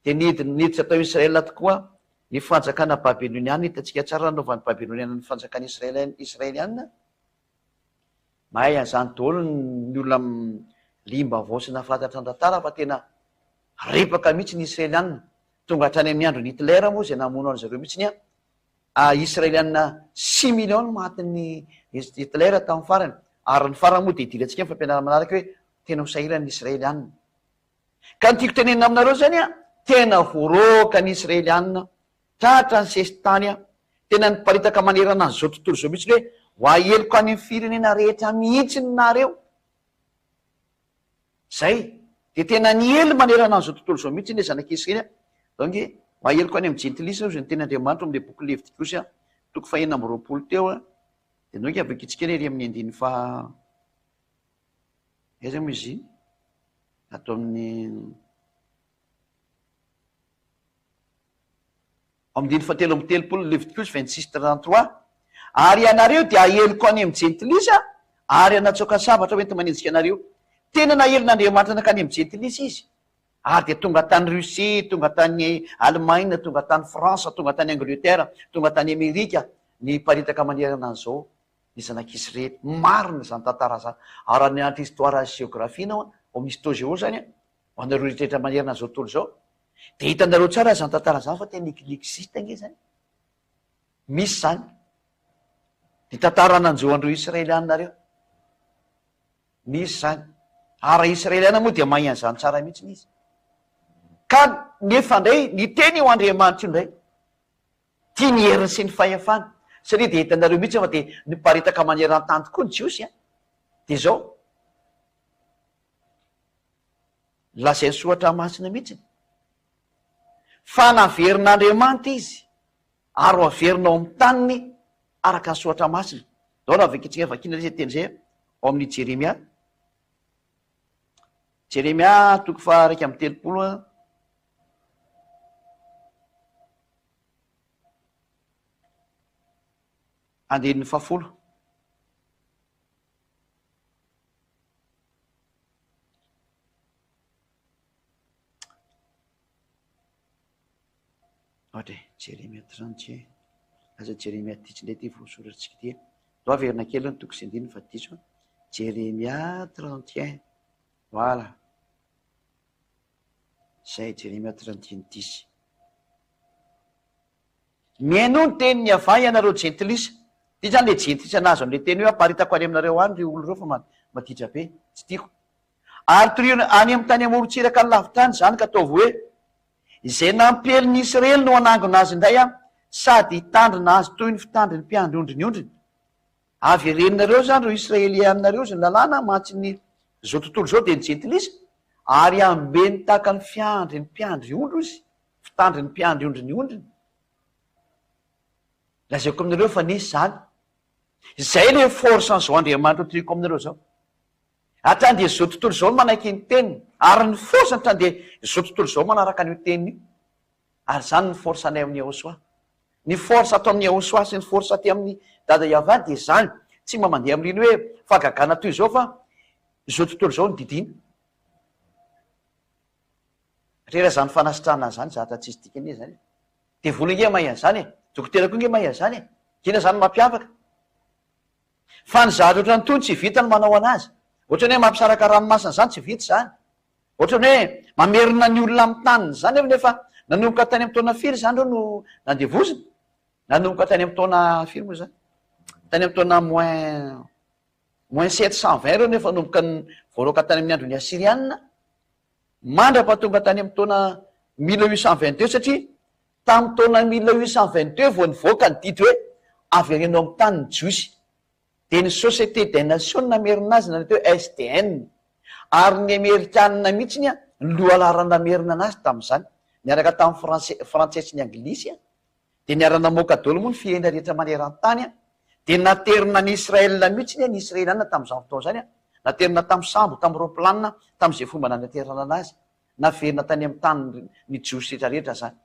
Dia niditra tao Israela tokoa ny fanjakana Babiloniana. Hitantsika tsara nanaovan'ny Babiloniana ny fanjakana Israelianina. Mahay an'izany daholo ny olona limba vao sy nafantatra an-tantara fa tena repaka mihitsy ny Israelianina. Tonga hatrany amin'ny andro ny Hitler moa izay namono an'izareo mihitsy Israelianina 6 millions matin'ny Hitler tamin'ny farany. Ary ny farany moa dia idirantsika fampianarana manaraka hoe tena ho sahiran'ny Israelianina. Ka ny tiako tenenina aminareo zany tena voaroaka ny Israelianina tratra ny sesitany tena niparitaka manerana an'izao tontolo zao mihitsy hoe ho aheloko any amin'ny firenena rehetra mihitsy nareo. Zay dia tena niely manerana an'izao tontolo zao mihitsy ny zanak'Israely. Donc ho aheloko any amin'ny jentilisa izay ny tenin'Andriamanitra amin'ilay boky Levitikosy toko 420 teo dia donc avakitsika ery amin'ny andiny fa aiza moa izy atao amin'ny amdiny fatelo amin'ny telopolo Levitikosy 26:33. Ary ianareo dia aheloko any amin'ny jentilisa ary anatsoka sabatra hoenty manenjika anareo. Tena nahelin'Andriamanitra nakany amin'ny jentilisa izy. Ary dia tonga tany Russie, tonga tany Allemagne, tonga tany Fransa, tonga tany Angleterre, tonga tany Amerika ny paritaka manerana an'izao ny zanak'Israely. Marina zany tantara zany. Ary any anaty histoire sy géographie nao ao misy tao zany ho anareo rehetrarehetra manerana an'izao tontolo zao. Dia hitanareo tsara zany tantara zany fa tena existe nge zany. Misy zany. Ny tantara nanjoandreo Israelianina reo. Misy zany. Ary Israelianina moa dia mahay an'izany tsara mihitsy izy. Ka nefa ndray ny teny eo Andriamanitra io ndray tia ny heriny sy ny fahefana. Satria dia hitanareo mihitsy fa dia niparitaka manerana tany tokoa ny jiosy. Dia zao lazainy soatra masina mihitsy. Fa naverin'Andriamanitra izy ary ho averinao amin'ny taniny araka ny soatra masina. Dao na avakitsika vakina rehetra teny izay ao amin'ny Jeremia Jeremia toko faha 1:30 andininy 10. ohatra Jeremia 31 aza Jeremia titsindray ty voasoratsika ty do averina kely ny toko sy andininy fa tiso Jeremia 31 voilà zay Jeremia 31:10 miaino ny teny ny avay ianareo jentilisa ty zany le jentilisa anazy am'le teny hoe aparitako any aminareo any ry olo reo fa matitra be tsy tiako ary toriona any amin'ny tany amorotsiraka ny lavitany zany ka ataovy hoe izay nampeliny Israely no anangona azy indray a sady hitandrina azy toy ny fitandriny mpiandry ondriny ondriny avy ireninareo zany ro israelianareo zy ny lalàna mantsy ny zao tontolo zao de ny jentilisa ary ambeny tahaka ny fiandry ny mpiandry ondro izy fitandry ny mpiandry ondriny ondriny lazaiko aminareo fa nisy zany zay le forsan'zao Andriamanitra otriko aminareo zao atrandeha zao tontolo zao manaiky ny teniny ary ny forsa atrandeha zao tontolo zao manaraka an'io teniny io ary zany ny forsa anay amin'ny Ahosoa ny forsa ato amin'ny Ahosoa sy ny forsa aty amin'ny dada Iavany de zany tsy mba mandeha amin'iny hoe fagagana toy zao fa zao tontolo zao ny didina rera zany fanasitrana zany zatra tsisy dikany zany de vola nge mahay an'zany e dokotera koa nge mahay an'zany e kina zany mampiavaka fa ny zatra ohatrany tony tsy vita ny manao anazy ohatrany hoe mampisaraka ranomasina zany tsy vita zany ohatrany hoe mamerina ny olona amin'ny taniny zany nefa nanomboka tany amin'ny taona firy zany reo no nandevozina nanomboka tany amin'ny taona firy moa zany tany amin'ny taona moins 720 reo nefa nomboka ny voaloka tany amin'ny andro ny Asiriana mandrapatonga tany amin'ny taona 1822 satria tamin'ny taona 1822 vao nivoaka ny didy hoe avereno amin'ny tany ny jiosy de ny société des nations namerina azy nanateo SDN ary ny amerikanina mihitsiny a ny lohalara namerina anazy tamin'izany niaraka tamin'ny frantsay sy ny anglisy a de niara-namoaka daholo moa ny firenena rehetra maneran-tany a de naterina ny Israelina mihitsiny a ny Israeliana tamin'izany fotoana zany a naterina tamin'ny sambo tamin'ny roplanina tamin'izay fomba nanaterana anazy naverina tany amin'ny tany ny jiosy rehetrarehetra zany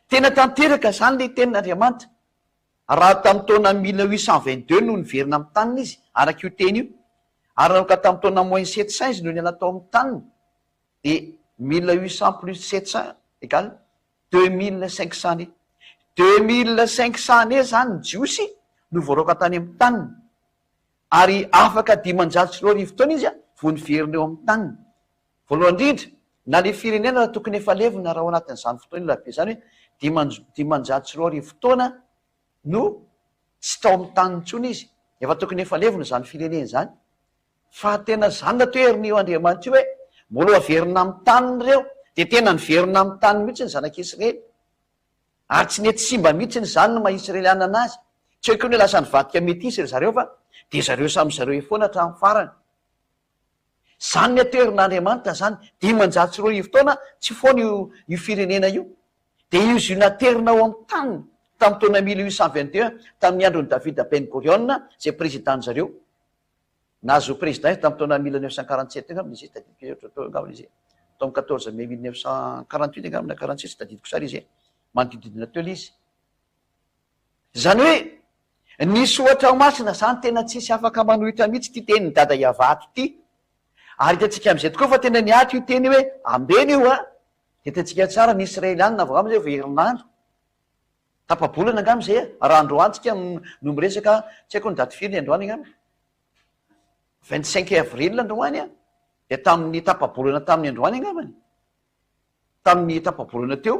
tena tanteraka zany le tenin'Andriamanitra raha tamin'ny taona 1822 no niverina amin'ny taniny izy arak' io teny io ary naoka tamin'ny taona moins 700 izy no ny anatao amin'ny taniny de 1800 plus 700 égale 2500 ne 2500 ne zany ny jiosy no voaroaka tany amin'ny taniny ary afaka 540 taona izy a vo niverina eo amin'ny taniny voalohany indrindra na le firenena raha tokony efa levina raha ao anatin'izany fotoana io labe zany hoe 540 taona no tsy tao amin'ny taniny ntsony izy efa tokony efa levina zany firenena zany fa tena zany natoeriny io Andriamanitra io hoe mbola averina amin'ny taniny reo de tena niverina amin'ny tany mihitsy ny zanak'Israely ary tsy nety simba mihitsy ny zany no maha-israeliana anazy tsy hoe koa hoe lasa nivadika metisy ry zareo fa de zareo samy zareo efoana hatramin'ny farany zany ny atoerin'Andriamanitra zany 540 taona tsy foana io firenena io de izy io naterina ao amin'ny taniny tamin'ny taona 1822 tamin'ny androny David Ben Gurion zay président zareo nazo président izy tamin'ny taona 1947 angambany izy tadidiko izy tamin'ny 14 mai 1948 angambany 47 tsy tadidiko sara izy manodididina teo izy zany hoe nisy ohatra ao masina zany tena tsisy afaka manohitra mihitsy ty teniny dada Iavato ty ary hitantsika am'izay tokoa fa tena niaty io teny hoe ambeny io a hitantsika tsara ny Israelianina vao am'izay vo herinandro tapabolana angamy zay raha androany tsika no miresaka tsy haiko ny daty firy ny androany angamy 25 avril androany a de tamin'ny tapabolana tamin'ny androany angamany tamin'ny tapabolana teo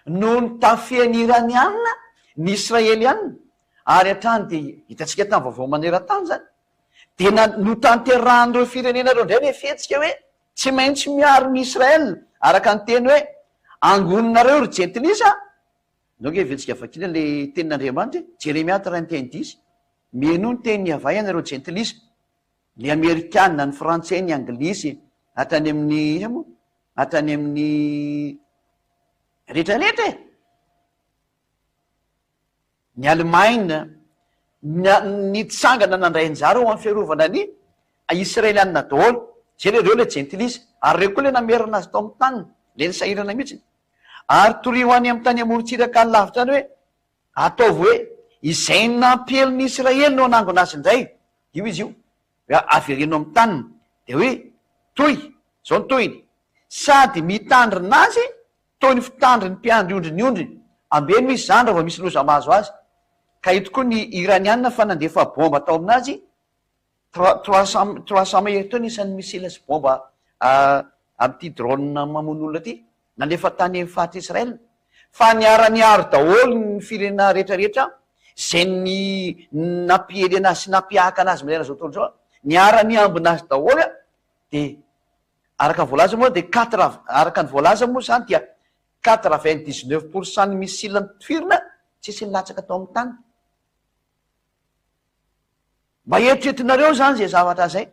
no ny tafiany iranianina ny Israelianina ary hatrany de hitantsika tamin'ny vaovao maneran-tany zany de no tanterahan'ireo firenenareo indray ne fihetsika hoe tsy maintsy miaro ny Israel araka ny teny hoe angoninareo ry jentilisa donc vetsika vakina le tenin'Andriamanitra Jeremia 31:10 mieno ny teny avay anareo jentilisa ny amerikanina ny frantsay ny anglisy hatrany amin'ny mo hatrany amin'ny rehetrarehetra e ny Allemagne ny tsangana nandray anjara ao amin'ny fiarovana ny Israelianina daholo zay le reo le jentilisa, ary reo koa le namerina azy tao amin'ny tany, le nisahirana mihitsy. Ary torio any amin'ny tany amorontsiraka ny lavitra any hoe ataovy hoe izay nampelon'ny Israely no anangona azy indray, io izy io, avereno amin'ny taniny, de hoe toy, zao ny toyny, sady mitandrina azy toy ny fitandriny mpiandry ondriny ondriny, ambeno izy zany raha vao misy loza mahazo azy. Ka ito koa ny iranianina fa nandefa bomba tao aminazy 300 mahery teo nisan'ny misila sy bomba amin'ity drone mamono olona ty, nandefa tany amin'ny fahatra Israel. Fa niara-niaro daholo ny firenena rehetrarehetra zay ny nampiely anazy sy nampiahaka anazy milera zao tontolo zao, niara-niambina azy daholo de araka ny voalaza moa de araka ny voalaza moa zany dia 99% ny misila ny tifirina tsisy nilatsaka tao amin'ny tany. Mba eritreretinareo zany zay zavatra zay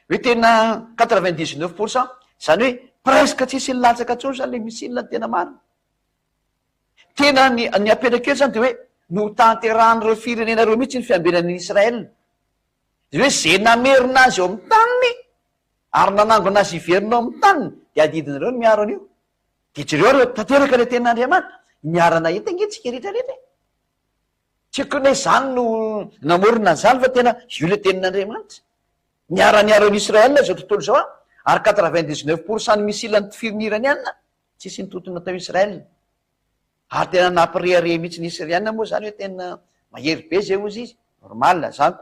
hoe tena 99%, zany hoe presque tsisy nilatsaka tsony zany le misila tena marina. Tena ny apetraka eto zany de hoe no tanterahan'ireo firenenareo mihitsy ny fiambenan'ny Israel, de hoe zay namerina azy eo amin'ny taniny ary nanangona azy iverinao amin'ny taniny de adidinareo no miaro an'io. De jereo reo tanteraka le tenin'Andriamanitra miarana entangentsika rehetrarehetra. Tsy haiko hoe zany no namorona zany fa tena io le tenin'Andriamanitra. Niara-niaro an'Israel zao tontolo zao ary 99% ny misila ny tifiriny iranianina tsisy nitotona tao Israel. Ary tena nampirehare mihitsy ny Israelianina moa zany hoe tena mahery be zay ozy izy, normal zany,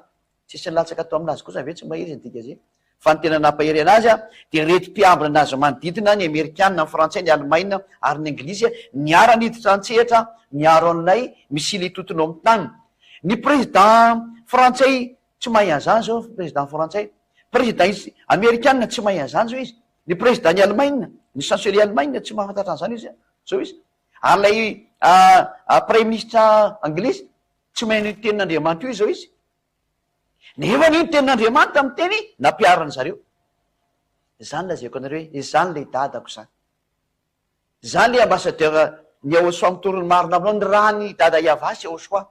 tsisy nilatsaka tao aminazy kosa ve tsy mahery zany dika zay. Fa ny tena nampahery anazy de rety mpiambina azy manodidina ny Amerikanina, ny Frantsay, ny Allemagne ary ny Anglisy niara niditra an-tsehatra miaro an'ilay misila hitotona amin'ny tany. Ny président Frantsay tsy mahay an'izany zao, président Frantsay, président Amerikanina tsy mahay an'izany zao izy, ny président ny Allemagne, ny chancelier Allemagne tsy mahafantatra an'izany izy zao izy. Ary lay premier ministre Anglisy tsy mahay ny tenin'Andriamanitra io zao izy. Nefa ny tenin'Andriamanitra amin'ny teny nampiarana zareo. Zany lazaiko anareo hoe zany le dadako zany. Zany le ambassadeur ny Aosoa amin'ny torony marina aminao ny raha ny dada Iavasy Aosoa.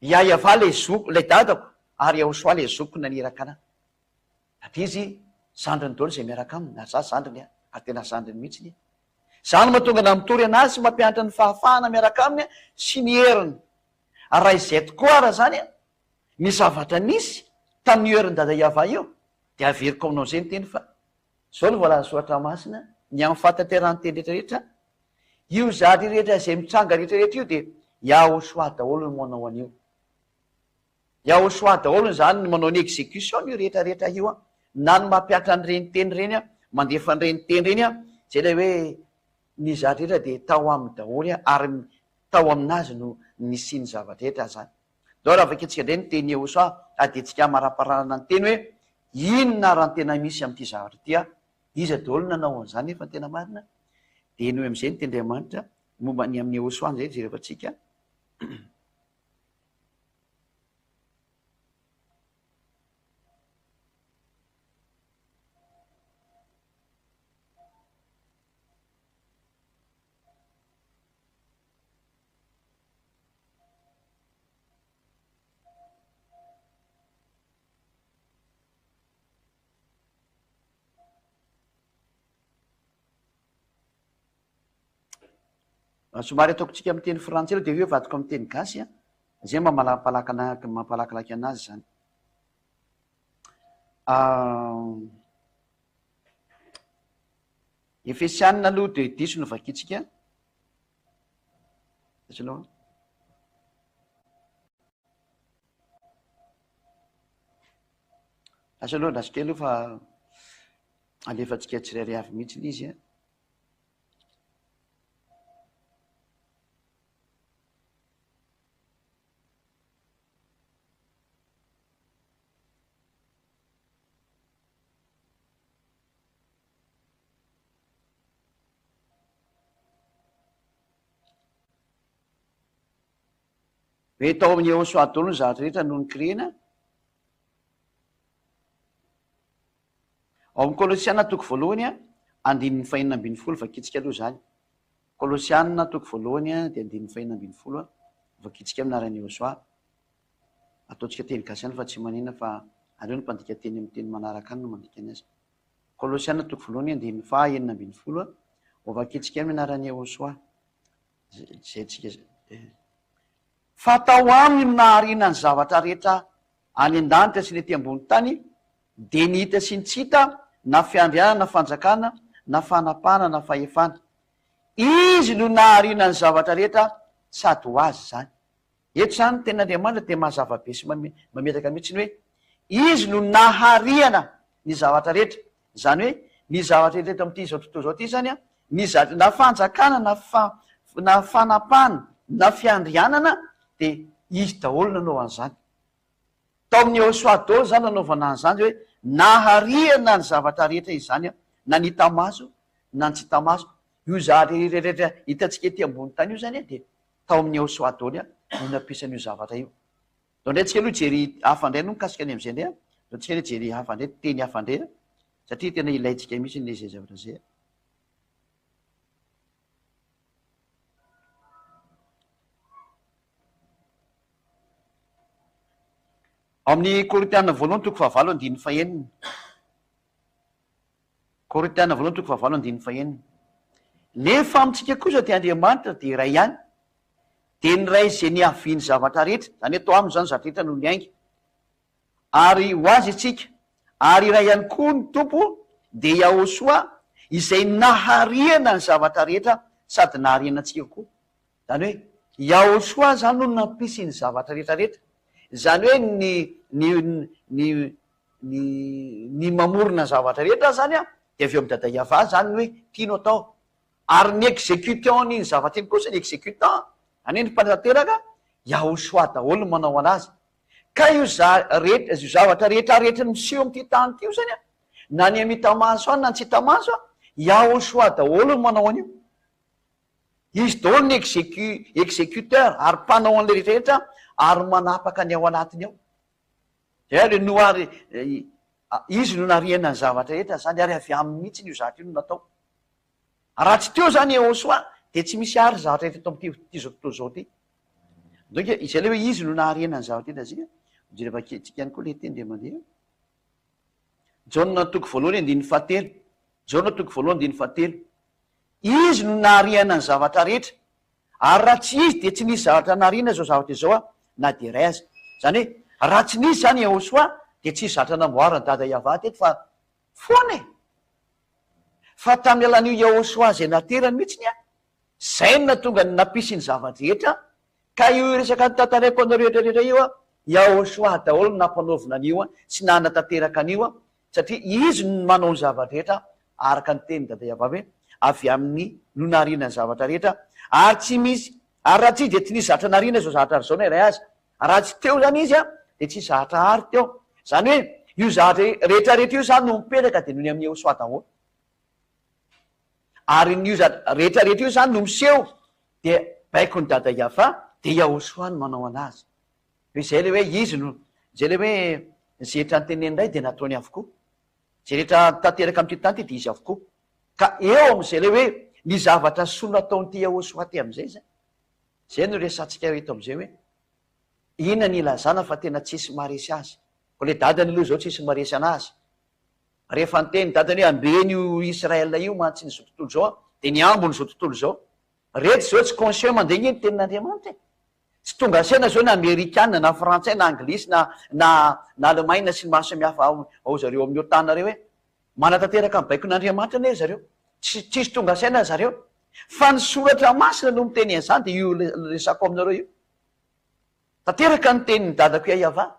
Iava le zoko, le dadako, ary Aosoa le zoko naniraka anahy. Satria izy zandriny daholo zay miaraka aminy, na za zandriny ary tena zandriny mihitsy. Zany mahatonga namitory anazy mampianatra ny fahafahana miaraka aminy sy ny heriny. Ary raha izay tokoa raha zany ny zavatra nisy tamin'ny herin'ny dada Iava io de averiko aminao zay ny teny fa zao no voalaza soratra masina ny amin'ny fataterahany teny rehetrarehetra, io zany rehetra zay mitranga rehetrarehetra io de Yahosoa daholo no manao an'io. Yahosoa daholo zany no manao ny exécution io rehetrarehetra io na ny mampiatra n'ireny teny reny mandefa n'ireny teny reny zay le hoe ny zavatra rehetra de tao aminy daholo ary tao aminazy no nisy ny zavatra rehetra zany. Dao raha vaketsika indray ny teny Yahosoa de tsika maraparanana ny teny hoe inona raha ny tena misy amin'ity zavatra ty iza daholo nanao an'izany efa tena marina. De noho am'izay ny tendriamanitra momba ny amin'ny Yahosoa zay jerefa tsika. Somary ataoko tsika amin'ny teny frantsay de hoe vadiko amin'ny teny gasy zay mampalakilaky anazy zany. Efesianina aloha 2:10 no vakitsika. Asa aloha lasika aloha fa alefatsika tsirairay avy mihitsy izy hoe tao amin'ny Yahosoa daholo ny zavatra rehetra noho ny krena. Ao amin'ny Kolosianina toko voalohany andininy 5:20 vakitsika aloha zany. Kolosianina toko voalohany de andininy 5:20 vakitsika amin'ny anaran'ny Yahosoa. ataontsika teny gasy any fa tsy manina fa aleo ny mpandika teny amin'ny teny manaraka any no mandika ny azy. Kolosiana toko voalohany andiny fa 9:20 ovakitsika ny anaran'ny Jehosoa zay tsika fatao aminy nahariana ny zavatra rehetra any an-danitra sy ny ety ambony tany de ny hita sy ny tsy hita na fiandriana na fanjakana na fanapana na fahefana. Izy no nahariana ny zavatra rehetra sady ho azy zany. Eto zany ten'Andriamanitra de mazava-be sy mametaka mihitsiny hoe izy no nahariana ny zavatra rehetra. Zany hoe ny zavatra rehetra amin'ity zao tontolo zao ty zany a, na fanjakana na fanapana na fiandrianana de izy daholo nanao an'izany. Tao amin'ny Jehosoa daholo zany nanaovana an'izany hoe nahariana ny zavatra rehetra izany a, na ny hita maso na ny tsy hita maso. Io zavatra rehetra hitantsika ety ambony tany io zany a de tao amin'ny Jehosoa daholo a no nampiasan'io zavatra io. Dao indray tsika aloha jery hafandray no mikasika any am'izay ndray a, dao tsika ndray jery hafandray teny hafandray a, satria tena ilayntsika mihitsy ny zay zavatra zay. Amin'ny Korintiana voalohany toko 9:9. Korintiana voalohany toko 9:9. Nefa amintsika kosa ty Andriamanitra de iray ihany, de ny ray izay niaviany zavatra rehetra, zany hoe tao aminy zany zavatra rehetra no niainga, ary ho azy itsika, ary iray ihany koa ny tompo de Jehosoa izay nahariana ny zavatra rehetra sady nahariana antsika koa. Zany hoe Jehosoa zany no nampisy ny zavatra rehetrarehetra. Zany hoe ny mamorona zavatra rehetra zany a de avy eo amin'ny dada Iava zany hoe tiano atao, ary ny exécutant ny zavatra iny kosa ny exécutant any ny mpanatanteraka Jehosoa daholo no manao anazy. Ka io zavatra rehetrarehetra miseho amin'ity tany ty io zany a, na ny amita maso any na ny tsy hita maso a, Jehosoa daholo no manao an'io. Izy daholo ny exécuteur ary mpanao an'le rehetrarehetra ary manapaka ny ao anatiny ao. Zay no ary izy no nahariana ny zavatra rehetra zany, ary avy aminy mihitsy io zavatra io no natao. Raha tsy teo zany Jehosoa de tsy misy ary zavatra rehetra eto amin'ty zao tontolo zao ty. Donc izay le hoe izy no nahariana ny zavatra rehetra zay. Jereva tsika ihany koa le teny de mandeha. Jaona toko voalohany 9:7. Jaona toko voalohany 9:7. Izy no nahariana ny zavatra rehetra, ary raha tsy izy de tsy nisy zavatra nahariana zao zavatra izao a, na de iray azy. Zany hoe raha tsy nisy zany Jehosoa de tsy zavatra namboariny dada Iava teto fa foana e. Fa tamin'ny alan'io Jehosoa zay naterany mihitsiny a, zay no natonga ny nampisy ny zavatra rehetra. Ka io resaka tantarako anao rehetrarehetra io a, Jehosoa daholo no nampanaovina an'io a sy nanatanteraka an'io a, satria izy no manao ny zavatra rehetra araka ny teny dada Iava hoe avy amin'ny no nahariana ny zavatra rehetra, ary tsy misy, ary raha tsy de tsy nisy zavatra nahariana zao zavatra zao na iray azy. Raha tsy teo zany izy a de tsy zavatra ary teo. Zany hoe io zavatra rehetrarehetra io zany no mipetraka de noho ny amin'ny Jehosoa daholo. Ary n'io rehetrarehetra io zany no miseho de baiko ny dada Iava de Jehosoa no manao anazy. Zay le hoe izy no, zay le hoe zay rehetra nyteneny indray de nataony avokoa. Zay rehetra tanteraka amin'ity tany ty de izy avokoa. Ka eo am'izay le hoe ny zavatra soa nataon'ity Jehosoa ty am'izay zay. Zay no resantsika eto am'izay hoe ina ny ilazana fa tena tsisy maresy azy. Ko le dadany aloha zao tsisy maresy anazy. Rehefa nyteny dadany hoe ambeny io Israel io mantsy ny zao tontolo zao de ny ambony zao tontolo zao. Rehetra zao tsy conscient mandeha iny tenin'Andriamanitra e. Tsy tonga saina zao na Amerikanina na Frantsay na Anglisy na Alemaina sy ny maro samihafa ao zareo amin'ny tanareo hoe manatanteraka ny baikon'Andriamanitra ane zareo. Tsisy tonga saina zareo. Fa ny soratra masina no miteny an'izany de io resako aminareo io. Tanteraka ny tenin'ny dadako Iava.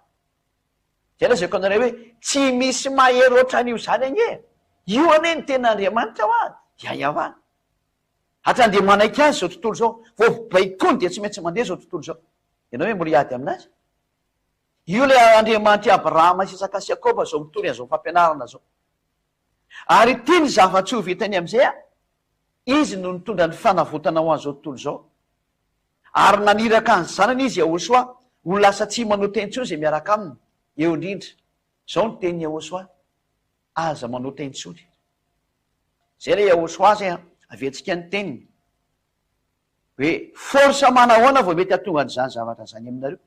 Zay lazako anareo hoe tsy misy mahery ohatran'io zany anie. Io anie ny ten'Andriamanitra ho a, dia Iava. Hatrany de manaiky azy zao tontolo zao, vao baikony de tsy maintsy mandeha zao tontolo zao. Ianao hoe moriady aminazy. Io le Andriamanitra Abrahama sy Isaka sy Jakoba zao mitory an'izao fampianarana zao. Ary ity ny zava-tsy ho vitany am'izay a, izy no nitondra ny fanavotana ho an'izao tontolo zao. Ary naniraka ny zanany izy Jehosoa ho lasa tsy manao teny intsony zay miaraka aminy. Eo indrindra. Zao ny teny Jehosoa, aza manao teny intsony. Zay le Jehosoa zay a, aventsika ny teniny. Hoe forsa manahoana vao mety hatonga an'izany zavatra zany aminareo.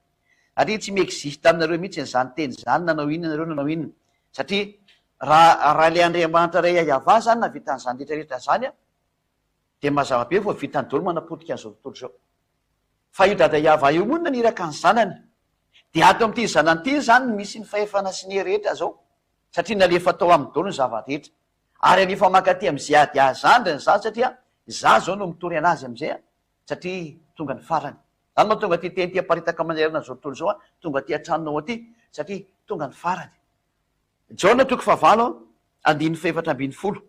ary tsy miexiste aminareo mihitsy nyzany teny zany, nanao inona nareo, nanao inona, satria raha le Andriamanitra ray ayava zany navitan'izany rehetrarehetra zany a, de mazava be fa vitany daholo manapotika an'izao tontolo zao. Fa io dada Iava io moa naniraka ny zanany, de ato amin'ity zanany ity zany misy ny fahefana sy ny rehetra zao, satria nalefa tao amin'ny daholo ny zava-rehetra, ary alefa mankaty am'izay ady azandry ny za, satria za zao no mitory anazy am'izay a, satria tonga ny farany. Zany moa tonga ty teny ty aparitaka manerana zao tontolo zao a, tonga ty antranonao aty, satria tonga ny farany. Jaona 14:14.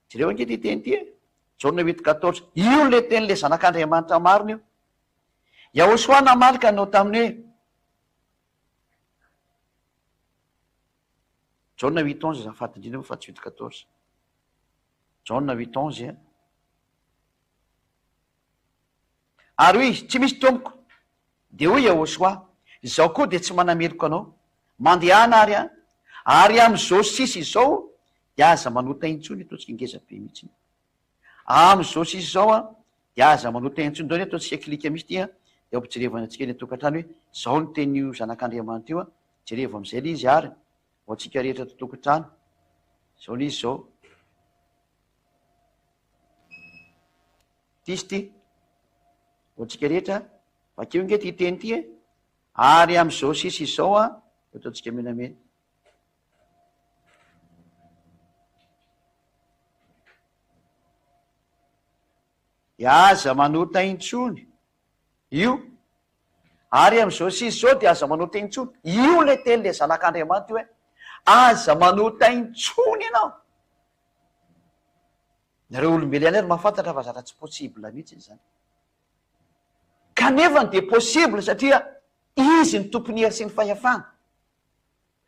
Jereo anke ty teny ty e, Jaona 8:14. Io le teny le zanak'Andriamanitra marina io. Yahosoa namalika anao taminy hoe, Jaona 8:11 zafady indrindra fa tsy 8:14. Jaona 8:11 ary hoy izy, tsy misy tompoko. De hoy Yahosoa, izao koa de tsy manameloko anao, mandehana ary am'izao sisa izao de aza manota intsony, ataontsika ingeza be mihitsy. Am'izao sisa izao a de aza manota intsony, dao ataontsika klika misy ty a, de ampijerevana antsika ny tokantrano hoe zao ny tenyio zanak'Andriamanitra io a, jerevo am'izay le izy ary ho antsika rehetra to tokantrano, zao le izy zao. Tisy ty ho antsika rehetra, vakeo nge ty teny ty e, ary am'izao sisa izao a, ataontsika menamena. De aza manota intsony io, ary am'izao sisa zao de aza manota intsony. Io le teny le zanak'Andriamanitra io hoe aza manota intsony ianao. Nareo olombelo ihany ary mahafantatra fa zatra tsy possible mihitsy zany. Kanefa de possible satria izy ny tompony hery sy ny fahefana.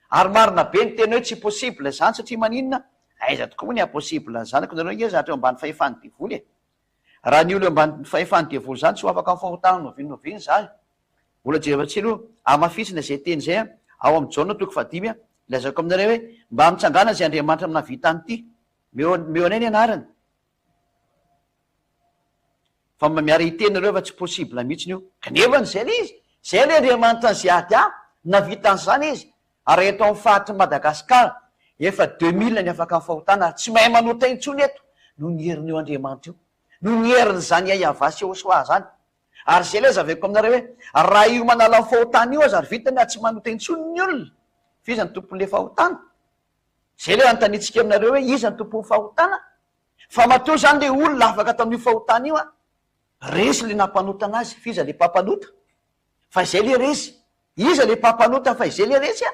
Ary marina be ny tena hoe tsy possible zany satria maninona? Aiza tokoa moa ny impossible zany, ko nareo nge zatra eo ambany fahefany devoly e. Raha ny olo ambany fahefany devoly zany tsy ho afaka mifahotana novinoviny zany. Mbola jerevantsika aloha amafisina zay teny zay a, ao amin'ny Jaona 5 lazako aminareo hoe mba mitsangana zay Andriamanitra navita an'ity. Meo anay ny anarany. Fa miara hiteny nareo fa tsy possible mihitsy io. Kanefa n'izay le izy, zay le Andriamanitra n'izay ady navita an'izany izy. Ary eto amin'ny fahatry Madagasikara efa 2000 ny afaka mifahotana, ary tsy mahay manota intsony eto no ny herin'io Andriamanitra io, no ny herin'ny zany Yahva sy Yahosoa zany. Ary zay le zaveko aminareo hoe raha io manala ny fahotana io azy ary vitany a tsy manota intsony ny olona, fiza ny tompon'le fahotana. Zay le antanitsika aminareo hoe iza ny tompon'ny fahotana. Fa matoa zany le olona afaka tamin'io fahotana io a, resy le nampanota anazy, fiza le mpampanota, fa izay le resy. Iza le mpampanota fa izay le resy a,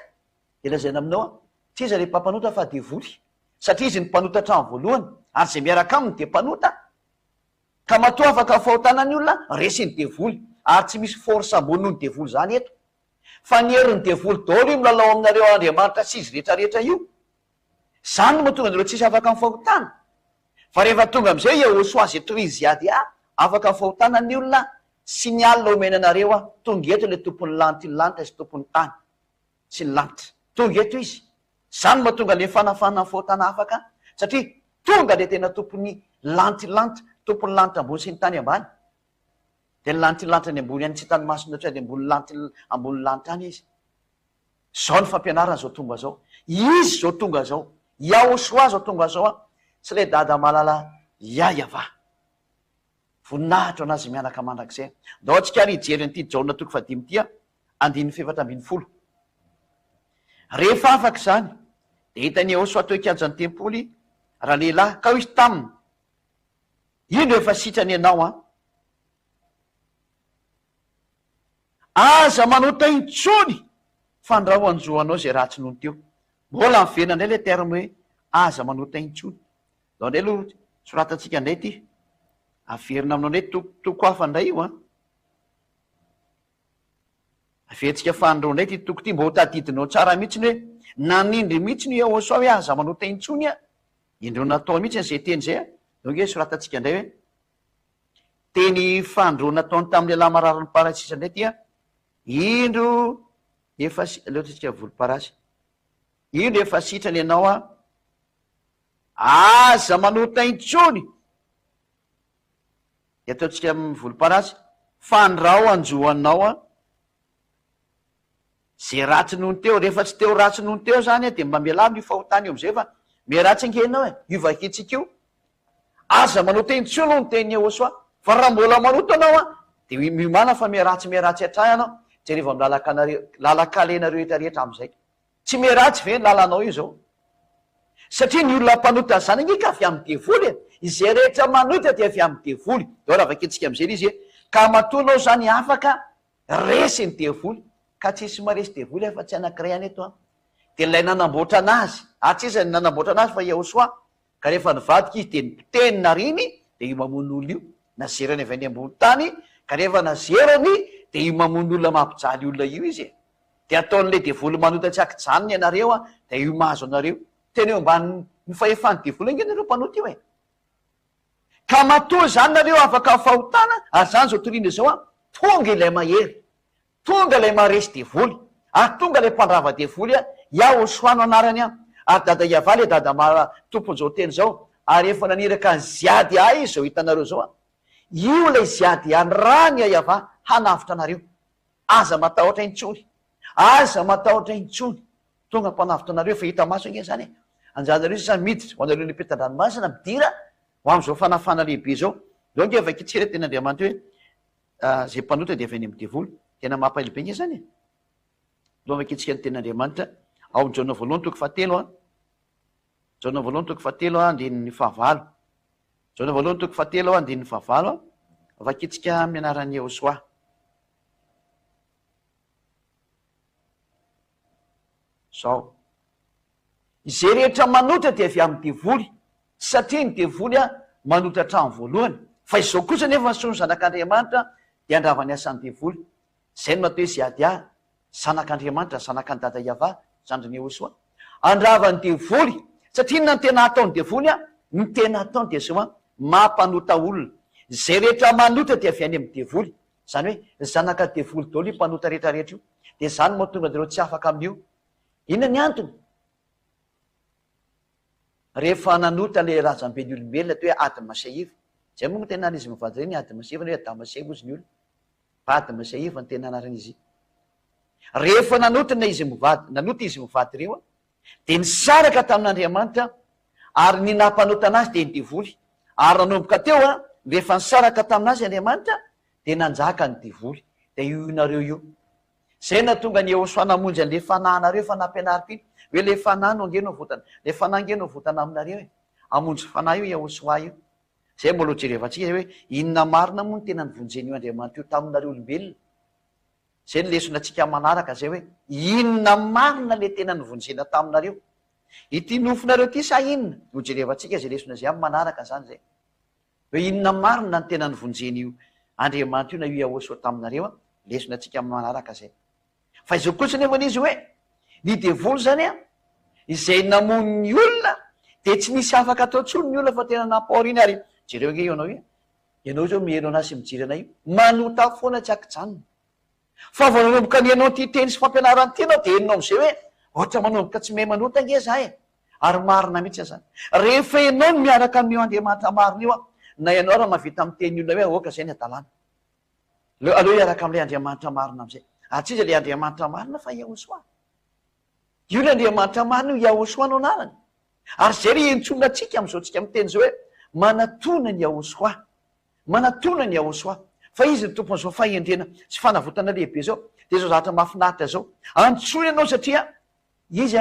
de lazaina aminao a, tsy iza le mpampanota fa devoly, satria izy ny mpanota hatramin'ny voalohany, ary zay miaraka aminy de mpanota. Ka matoa afaka fahotana ny olona resy ny devoly, ary tsy misy force ambony ny devoly zany eto, fa ny herin'ny devoly daholo io milalao aminareo Andriamanitra sy izy rehetrarehetra io. Zany no mahatonga anareo tsisy afaka mifahotana. Fa rehefa tonga am'izay Yahosoa zay toizy ady afaka mifahotana ny olona sy ny alina omena anareo a, tonga eto le tompon'ny lanitra sy tompon'ny tany sy ny lanitra, tonga eto izy. Zany mahatonga le fanafana mifahotana afaka, satria tonga le tena tompon'ny lanitra, tompon'ny lanitra ambony sy ny tany ambany. De ny lanitra ny ambony any tsy tany masina tsy de ambony lanitra any izy. Zao ny fampianarana zao tonga zao, izy zao tonga zao, Yahosoa zao tonga zao a, sy le dada malala Yahva. Voninahitra anazy mianaka mandrakizay. Dao antsika ary hijery an'ity Jaona 5 ty a, 7:40. Rehefa afaka zany, de hitany Yahosoa teo ikanjan'ny tempoly raha lehilahy, ka izy taminy, ino efa sitrany ianao a, aza manota intsony fandraho anjohanao zay ratsy noho teo. Mbola mivena indray le terme hoe aza manota intsony. Dao indray aloha soratantsika indray ty, averina aminao indray toko hafa indray io a, averintsika fandraho indray ty toko ty, mba ho tadidinao tsara mihitsy hoe nanindry mihitsy ny Yahosoa hoe aza manota intsony a, indreo natao mihitsy n'izay teny zay a. Dao nge soratantsika indray hoe teny fandroa nataony tamin'ny lehilahy marary ny parasisa indray ty a, indro efa leotatsika volomparasy, indro efa sitrany ianao a, aza manota intsony. De ataontsika volomparasy, fandraho anjohanao a, zay ratsy nohony teo, rehefa tsy teo ratsy nohony teo zany dia mba mialamy io fahotany io am'izay fa miratsy angenao iovakitsika io aza manota intsolo ny teny Iosoa fa raha mbola manota anao dia miomana fa miratsy hatrany anao jereva lalakalenareo etarehetra am'izay tsy miratsy ve ny lalanao io zao satria ny olona mpanota zany angika avy amin'ny devoly izay rehetra manota dia avy amin'ny devoly dao raha vakitsika am'izay izy ka matonao zany afaka resy ny devoly ka tsisy maresy devoly efa tsy anankiray any eto dia ilay nanamboatra anazy atsisa ny nanamboatra anazy fa Iosoa ka rehefa nivadika izy dia niteny nariny dia io mamono olo io nazerany avy any ambony tany ka rehefa nazerany dia io mamono olona mampijaly olona io izy dia ataon'lay devoly manota tsy akijanony ianareo dia io mahazo anareo teny eo ambany ny fahefany devoly ange nareo mpanota io ka matoa zany nareo afaka fahotana ary zany zao toriana zao tonga ilay mahery tonga ilay maresy devoly ary tonga ilay mpandrava devoly Iosoano anarany ary dada Iavaly dada tompon'izao teny zao ary efa naniraka ny ziady izy zao hitanareo zao io lay ziady any rany Iava hanavitra anareo aza matahotra intsony aza matahotra intsony tonga mpanavitra anareo fa hita maso ange zany anjanareo sasany miditra ho anareo nipetan-dranomasina midira ho am'izao fanafana lehibe zao zao nge vakitsika tena Andriamanitra hoe zay mpanota dia avy any amin'ny devoly tena mampahilibe nge zany lo vakitsika ny tena Andriamanitra ao ny Jaona voalohany toko fahatelo Jaona voalohany toko fahatelo andininy fahavalo Jaona voalohany toko fahatelo andininy fahavalo vakitsika mianaran'ny Iosoa sao izay rehetra manota dia avy amin'ny devoly satria ny devoly manota hatrany voalohany fa izao kosa nefa ny sony zanak'Andriamanitra dia andravany asan'ny devoly zay no natao hoe ziady zanak'Andriamanitra zanakany dada Iava zandriny Iosoa andravany devoly satria na ny tena ataony devoly ny tena ataony dia zao mampanota olona zay rehetra manota dia avy any amin'ny devoly zany hoe zanaka devoly daholo mpanota rehetrarehetra io dia zany mahatonga anareo tsy afaka amin'io inona ny antony rehefa nanota le razambe ny olombelona to hoe ady masaiva zay moa tena izy mivady reny ady masaiva hoe adamasaiva ozy ny olona fa ady masaiva ny tena anarany izy rehefa nanota izy mivady reo dia nisaraka tamin'Andriamanitra ary ny nampanota anazy dia ny devoly ary nanomboka teo rehefa nisaraka taminazy Andriamanitra dia nanjaka ny devoly dia io nareo io zay na tonga ny Iosoa namonjy an'le fanahynareo fa nampianaripiny hoe le fanahy no angeno votana le fanahy angeno votana aminareo amonjy fanahy io Iosoa io zay mbola jerevantsika hoe inona marina moa ny tena nivonjen'io Andriamanitra io taminareo olombelona zay ny lesonantsika manaraka zay hoe inona marina le tena nivonjena taminareo ity nofinareo ty sa inona no jerevantsika zay lesona zay amin'ny manaraka zany zay hoe inona marina ny tena nivonjen'io Andriamanitra io na io Iosoa taminareo lesonantsika manaraka zay fa izao kosa nefa n'izy hoe ny devoly zany izay namony olona dia tsy nisy afaka atao tsony ny olona fa tena nampaoriny ary jereo nge ianao ianao zao mihaino anasy mijirana io manota foana tsy akijanona fa vao nanomboka ny ianao ty teny sy fampianarany ty anao dia henonao am'izay hoe ohatra manomboka tsy mahay manota nge zahay ary marina mihitsy zany rehefa ianao no miaraka amin'io Andriamanitra marina io na ianao raha mavita amin'ny teny olona hoe oka zay ny adalana aleo iaraka amin'ilay Andriamanitra marina am'izay atsy izy le Andriamanitra marina fa Iosoa io le Andriamanitra marina io Iosoa no anarany ary zay ry entsonina atsika am'izao tsika miteny zao hoe manatona ny Iosoa manatona ny Iosoa fa izy ny tompon'izao fahendrena sy fanavotana lehibe zao dia zao zavatra mahafinaritra zao antsoina ianao satria izy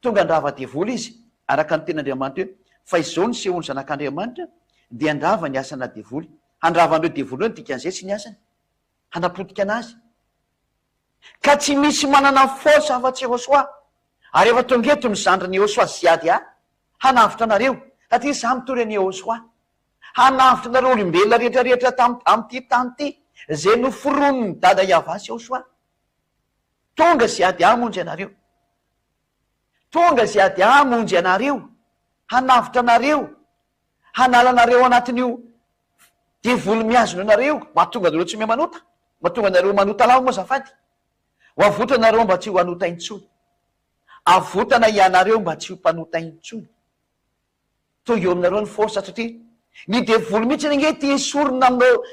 tonga andrava devoly izy araka ny tena Andriamanitra hoe fa izao ny sehony zanak'Andriamanitra dia andrava ny asana devoly andravan'ireo devoly eo ny dikan'izay tsy ny asany hanapotika anazy ka tsy misy manana force afa-tsy Iosoa ary efa tonga eto ny zandriny Iosoa ziady hanavitra anareo satria za mitory any Iosoa hanavitra anareo olombelona rehetrarehetra amin'ity tany ity zay noforoniny dada Iava sy Iosoa tonga ziady hamonjy anareo tonga ziady hamonjy anareo hanavitra anareo hanala anareo anatin'io devoly miazona anareo mahatonga anareo tsy mahay manota mahatonga anareo manota lava moa zafady ho avotanareo mba tsy ho anota intsony avotana ianareo mba tsy ho mpanota intsony tonga eo aminareo ny forsa satria ny devoly mihitsy ny nge ty esorina aminao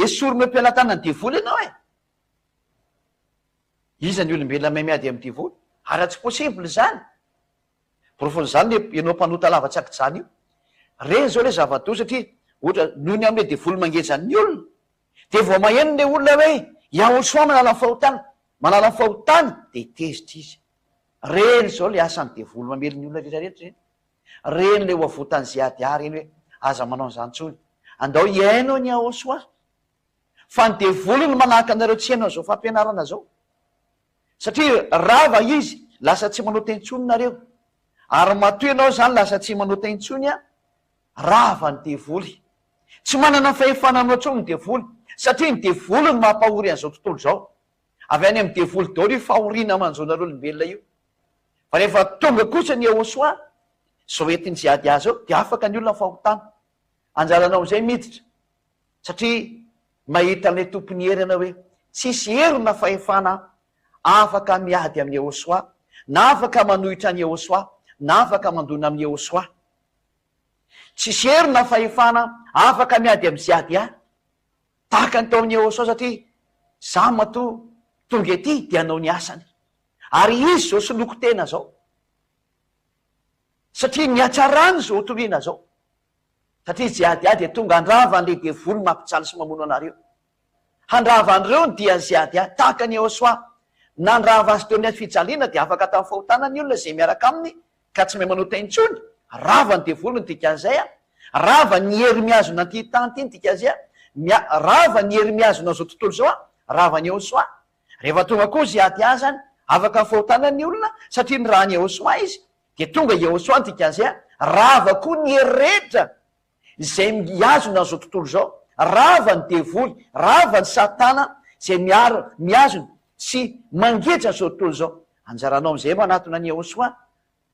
esorina mpianatana ny devoly ianao Iza ny olombelona mahay miady amin'ity voly? Ary tsy possible zany. Porofon'izany le ianao mpanota lavatsaky zany io. Reny zao le zava-doza satria ohatra noho ny am'le devoly mangezan'ny olona. De vao maheno le olona hoe Yahosoa manala ny fahotana, manala ny fahotana, de tezitra izy. Reny zao le asan'ny devoly mamely ny olona rehetrarehetra reny. Reny le ho avotany zay adia reny hoe aza manao an'izany tsony. Andao iainao ny Yahosoa. Fa ny devoly no manahaka anareo tsy hainao zao fampianarana zao. Satria rava izy, lasa tsy manao tentsony nareo. Ary matoy ianao zany lasa tsy manao tentsony a, rava ny devoly. Tsy manana fahefana anao tsony ny devoly, satria ny devoly no mampahory an'izao tontolo zao. Avy any amin'ny devoly daholo io fahoriana manjona olombelona io. Fa rehefa tonga kosa ny Yahosoa, zao entiny zay ady azy ao, de afaka ny olona fahotana. Anjaranao zay miditra. Satria mahita ilay tompony hery ianao hoe tsisy herina fahefana afaka miady amin'ny Yahosoa, na afaka manohitra ny Yahosoa, na afaka mandona amin'ny Yahosoa. Tsisy herina fahefana afaka miady amin'izay ady ahy. Tahaka ny tao amin'ny Yahosoa satria za matoa tonga ety de anao ny asany. Ary izy zao soloko tena zao. Satria miatsarany zao toriana zao. Satria zay ady tonga handrava an'le devoly mampijaly sy mamono anareo. Handrava an'ireo ny dia zay ady tahaka ny Yahosoa. Nandrava azy teo amin'ny fijaliana de afaka tamin'ny fahotana ny olona zay miaraka aminy ka tsy mahay manao tentsony. Rava ny devoly ny dikan'izay a. Rava ny hery miazona an'ity tanty iny dikan'izay a. Rava ny hery miazona zao tontolo zao a. Rava ny Yahosoa. Rehefa tonga koa zay ady azy zany, afaka ny fahotana ny olona satria ny raha ny Yahosoa izy. De tonga Yahosoa ny dikan'izay a. Rava koa ny hery rehetra zay miazona zao tontolo zao. Rava ny devoly, rava ny satana zay miazona sy mangetra zao tontolo zao. Anjaranao am'izay manatona ny Yahosoa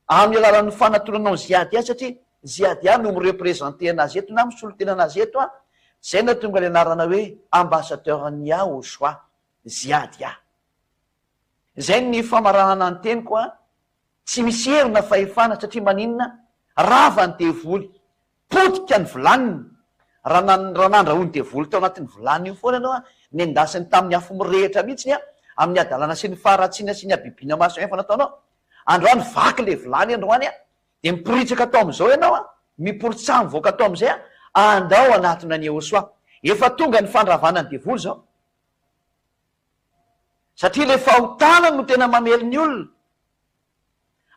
amin'ny alalan'ny fanatonanao zay ady azy satria zay ady ahy no mirepresente anazy eto na misolotena anazy eto a. Zay na tonga le anarana hoe ambassadeur-ny Yahosoa, zay ady ahy. Zay ny famaranana ny teniko a. Tsy misy herina fahefana satria maninona? Rava ny devoly, potika ny volaniny. Raha nandrahoany devoly tao anatin'ny volany io foana ianao a, ny endasiny tamin'ny afo mirehitra mihitsy amin'ny adalana sy ny faratsiana sy ny abibiana maro samihafa nataonao. Androany vaky le vilany androany a, de miporitsaka atao am'izao ianao a, miporitsamy voaka atao am'izay a, andao anatona ny Yahosoa. Efa tonga ny fandravana ny devoly zao. Satria le fahotana no tena mamely ny olona.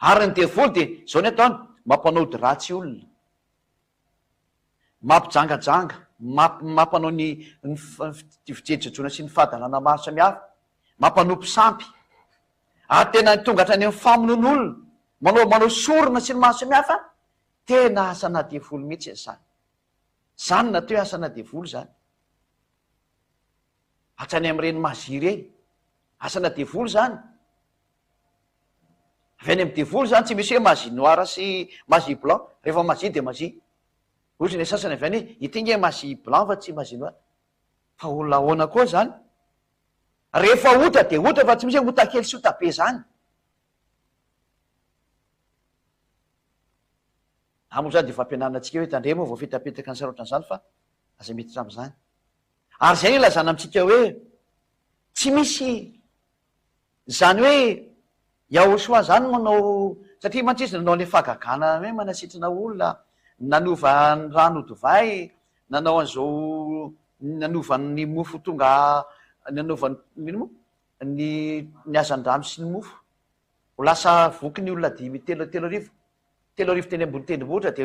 Ary ny devoly de zao ny ataony, mampanao ratsy olona. Mampijangajanga, mampanao ny fijejojoana sy ny fahadalana maro samihafa, mampanopy sampy. Ary tena tonga hatrany amin'ny famonon'olona, manao sorona sy ny maro samihafa, tena asana devoly mihitsy zany. Zany natao asana devoly zany. Hatrany amin'ireny mazy ireny, asana devoly zany. Avy any amin'ny devoly zany tsy misy hoe mazy noir sy mazy blanc, rehefa mazy de mazy. Ohatry ny sasany avy any hoe itinga mazy blanc fa tsy mazy noir. Fa olona ahoana koa zany? Rehefa ota de ota fa tsy misy hoe ota kely sy ota be zany. Amo zany de fampianarana antsika hoe tandremo vao fitapetaka ny sarotan'izany fa aza miditra am'izany. Ary zay ilazana amitsika hoe tsy misy zany hoe Yahosoa zany manao, satria mantsisy nanao le fahagagana hoe manasitrana olona, nanova ny rano divay, nanao an'izao, nanova ny mofo tonga, nanova ny azan-drano sy ny mofo. Ho lasa voky ny olona 5 telo arivo teny ambony tendrombohitra de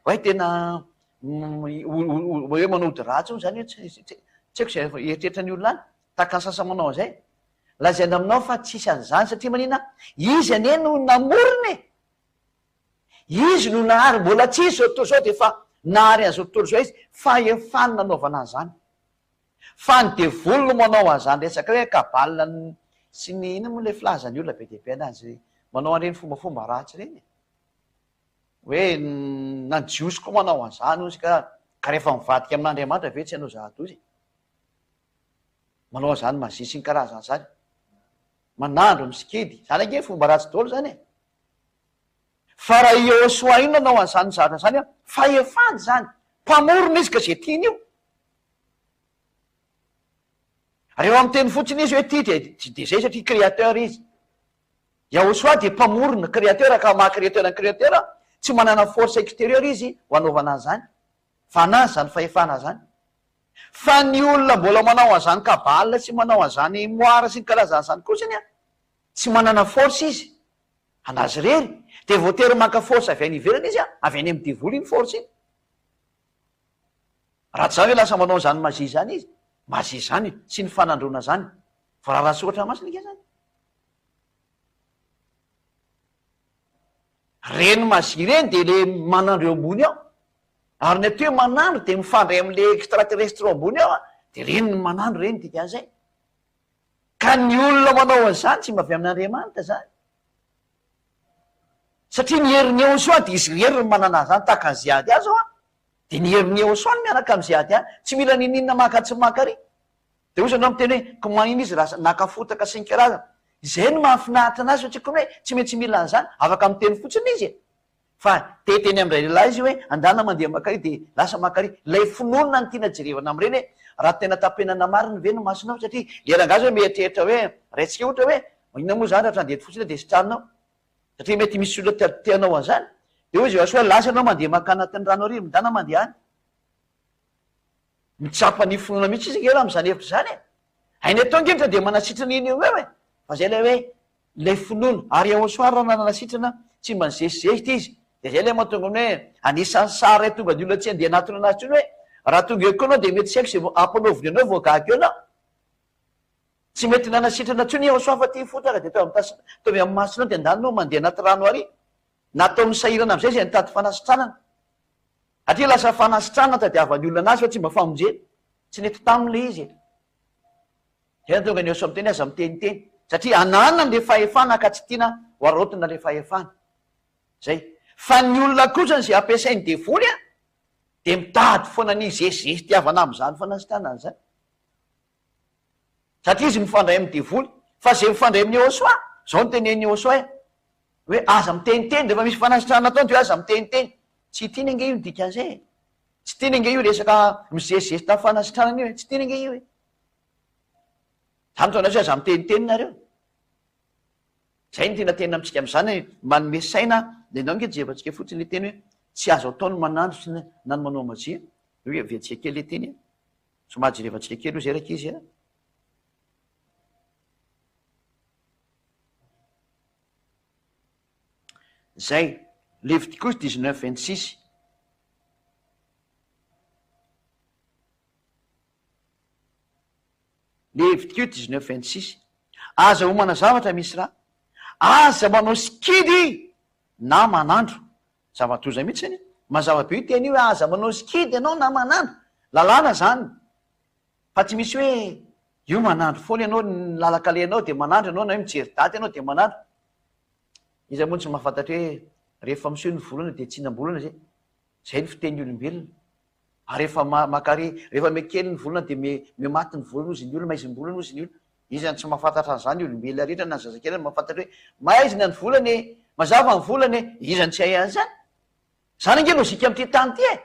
hoe tena hoe manody ratsy zany tsy haiko zay eritreretra ny olona any, tahaka ny sasa manao an'izay. Lazaina aminao fa tsisy an'izany satria manina, izy anie no namorony. Izy no nahary, mbola tsisy zao tontolo zao de fa nahary an'izao tontolo zao izy, fahefany nanaovana an'izany. Fa ny devoly no manao an'izany resaka hoe kabalina sy ny ina moa le filazany olona be dia be anazy manao an'ireny fombafomba ratsy reny. Hoe nanjiosy koa manao an'izany ozy ka rehefa mivadika amin'Andriamanitra ve tsy hanao zahadozy. Manao an'izany mazy sy ny karazan'izany. Manandro misikidy, zany ange fomba ratsy daholo zany e. Fa raha Yahosoa iny nanao an'izany zavatra zany a, fahefany zany, mpamorona izy ka zay tiany io. reo amin'ny teny fotsiny izy hoe ty de zay satria créateur izy. Yahoshua de mpamorona créateur ka maha créateur ny créateur tsy manana force extérieure izy ho anaovana zany fa anazy zany fahefana zany. Fa ny olona mbola manao an'izany kabala tsy manao an'izany moara sy ny karazana zany kosiny a tsy manana force izy anazy rery de voatery maka force avy any ivelany izy a avy any amin'ny devoly iny force iny. Raha tsy zany hoe lasa manao zany mazie zany izy mazie zany sy ny fanandrona zany fa raha soatra masina ke zany reny mazie reny de le manandro eo ambony ao ary ny ato hoe manandro de mifandray am'le extraterrestre eo ambony ao a de reny ny manandro reny dikan'izay ka ny olona manao an'izany tsy mba avy amin'Andriamanitra zany satria ny herin'ny Yahoshua de izy rery ny manana zany tahaka ny ziady azy ao a de ny herin'ny Yahoshua ny miaraka amin'ny ziady a tsy mila nininona maka tsy makary de ozy anao miteny hoe ko manino izy raha nakafotaka sy ny karazana izay no mahafinaritra anazy satria koa hoe tsy maintsy mila an'izany afaka miteny fotsiny izy fa teteny am'ray lehilahy izy hoe andana mandeha makary de lasa makary lay finoana ny tiana jerevana am'ireny hoe raha tena tapenana mariny ve no masonao satria lerangazy hoe mieritreritra hoe raitsika ohatra hoe inona moa zany raha trandety fotsiny de sitranao satria mety misy olona teanao an'izany de hoy izy asoa lasa anao mandeha maka anatin'ny rano ary midana mandeha any mitsapa ny finoana mihitsy izy kely am'izany hevitra zany e hainy atao ngetra de manasitrana iny eo e fa zay lay hoe lay finoana ary Yahoshua raha nanasitrana tsy mba nizesizesitra izy de zay lay mahatonga ny hoe anisan'ny sary tonga de olona tsy andeha anatiny anazy tsony hoe raha tonga eo koa anao de mety sy haiko zay ampanovony anao voagahako eo anao tsy mety nanasitrana tsony Yahoshua fa ty fotraka de tao amin'ny masina de andanao mandeha anaty rano ary natao misahirana am'izay zay nitady fanasitranana atria lasa fanasitranana tadiavan'ny olona anazy fa tsy mba famonjeny tsy nety taminy le izy zay na tonga ny Yahoshua miteny aza miteniteny satria ananana le fahefana ka tsy tiana hoarotina le fahefana zay fa ny olona kosany zay ampiasainy devoly a de mitady foana ny zezizesy tiavana am'izany fanasitranana zany satria izy mifandray amin'ny devoly fa zay mifandray amin'ny Yahoshua zao no tenen'ny Yahoshua hoe aza miteniteny rehefa misy fanasitranana ataony de hoe aza miteniteny tsy tiany ange io ny dikan'izay tsy tiany ange io resaka mizezizesy tamin'ny fanasitranana io e tsy tiany ange io e zany taonazy hoe aza miteniteny nareo zay ny tena tena amitsika am'izany manome saina de nao nge jevantsika fotsiny le teny hoe tsy azo ataony manandro sy na ny manao mazia hoe viantsika kely le teny somary jerevantsika kely io zay raiky izy a zay Léviticus 19:26 Léviticus 19:26 aza homana zavatra misy raha aza manao sikidy na manandro zavatoza mihitsy any mazava be io teny io hoe aza manao sikidy ianao na manandro lalàna zany fa tsy misy hoe io manandro foana ianao lalakale anao de manandro ianao na hoe mijery daty ianao de manandro izy moa tsy mahafantatra hoe rehefa miseho ny volana de tsinam-bolana zay ny fiteny olombelona ary rehefa makary rehefa mekely ny volana de mematy ny volana ozy ny olona maizim-bolana ozy ny olona izany tsy mahafantatra an'izany olombelona rehetra na zazakely mahafantatra hoe maizina ny volany mazava ny volany izany tsy hay an'izany zany ange lozika am'ty tany ty e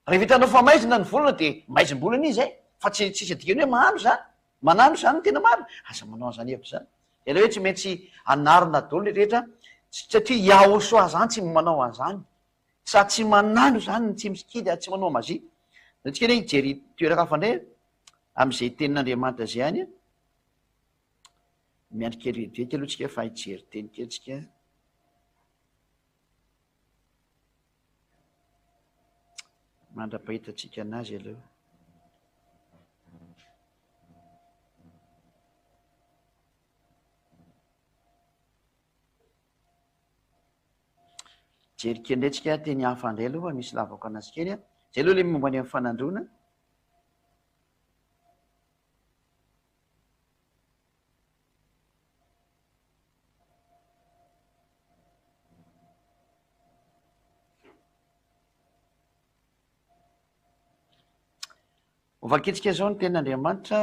rehefa hitanao fa maizina ny volana de maizim-bolana izy zay fa tsisy adikany hoe manandro zany ny tena marina aza manao an'izany hevitra zany de la hoe tsy maintsy anarina daholo le rehetra satria Yahoshua zany tsy manao an'izany sa tsy manandro zany ny tsy misikidy ary tsy manao mazia atsika le hijery toeraka hafa indray am'izay tenin'Andriamanitra zay any a miandry kely vetivety aloha tsika fa hijery teny kely tsika mandra-pahitatsika anazy aloha jery kely indray tsika teny hafa indray aloha fa misy lavako anazy kely a zay aloha le momba any amin'ny fanandrona ovakitsika zao ny ten'Andriamanitra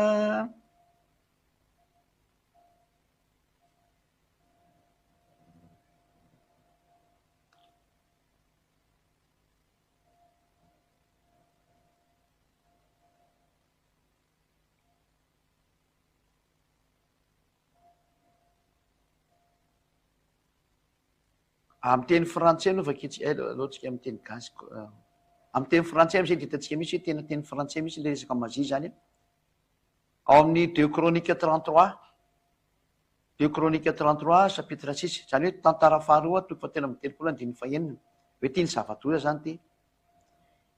amin'ny teny frantsay aloha vakialohantsika amin'ny teny gasy amin'ny teny frantsay am'zay ditantsika misy hoe tena teny frantsay misy le resaka mazie zany ao amin'ny 2 Chroniques 33 2 Chroniques 33 chapitre 6 zany hoe tantara faharoa toko fatelo amby telopolo andiny fahenina hoe ty ny zava-doza zany ty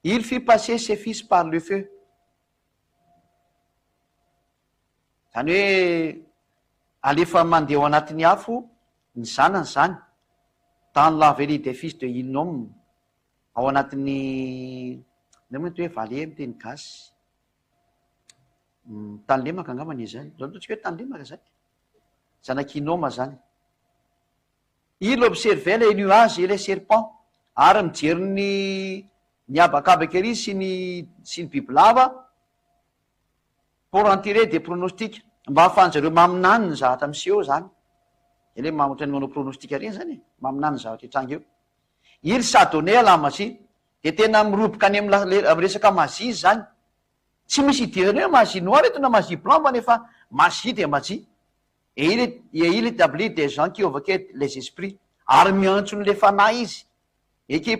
il fit passer ses fils par le feu zany hoe alefa mandeha ao anatin'ny afo ny zanany zany dans la vallée des fils de Hinnom ao anatin'ny hoe vallée miteny gasy tany lemaka angambany izy zany ataontsika hoe tany lemaka zany zanaky Hinnom zany il observait les nuages et les serpents ary mijery ny abakabaka ery sy ny bibilava pour en tirer des pronostics mba hahafahanjareo maminany ny zavatra miseho zany ele hoe mamotrany manao pronostika reny zany maminany ny zavatra hitranga eo il s'adonnait à la magie de tena miroboka any amy resaka magie izy zany tsy misy idirany hoe magie noire eto na magie blanc fa nefa magie de magie et il établit des gens qui évoquaient les esprits ary miantsony le fanahy izy et qui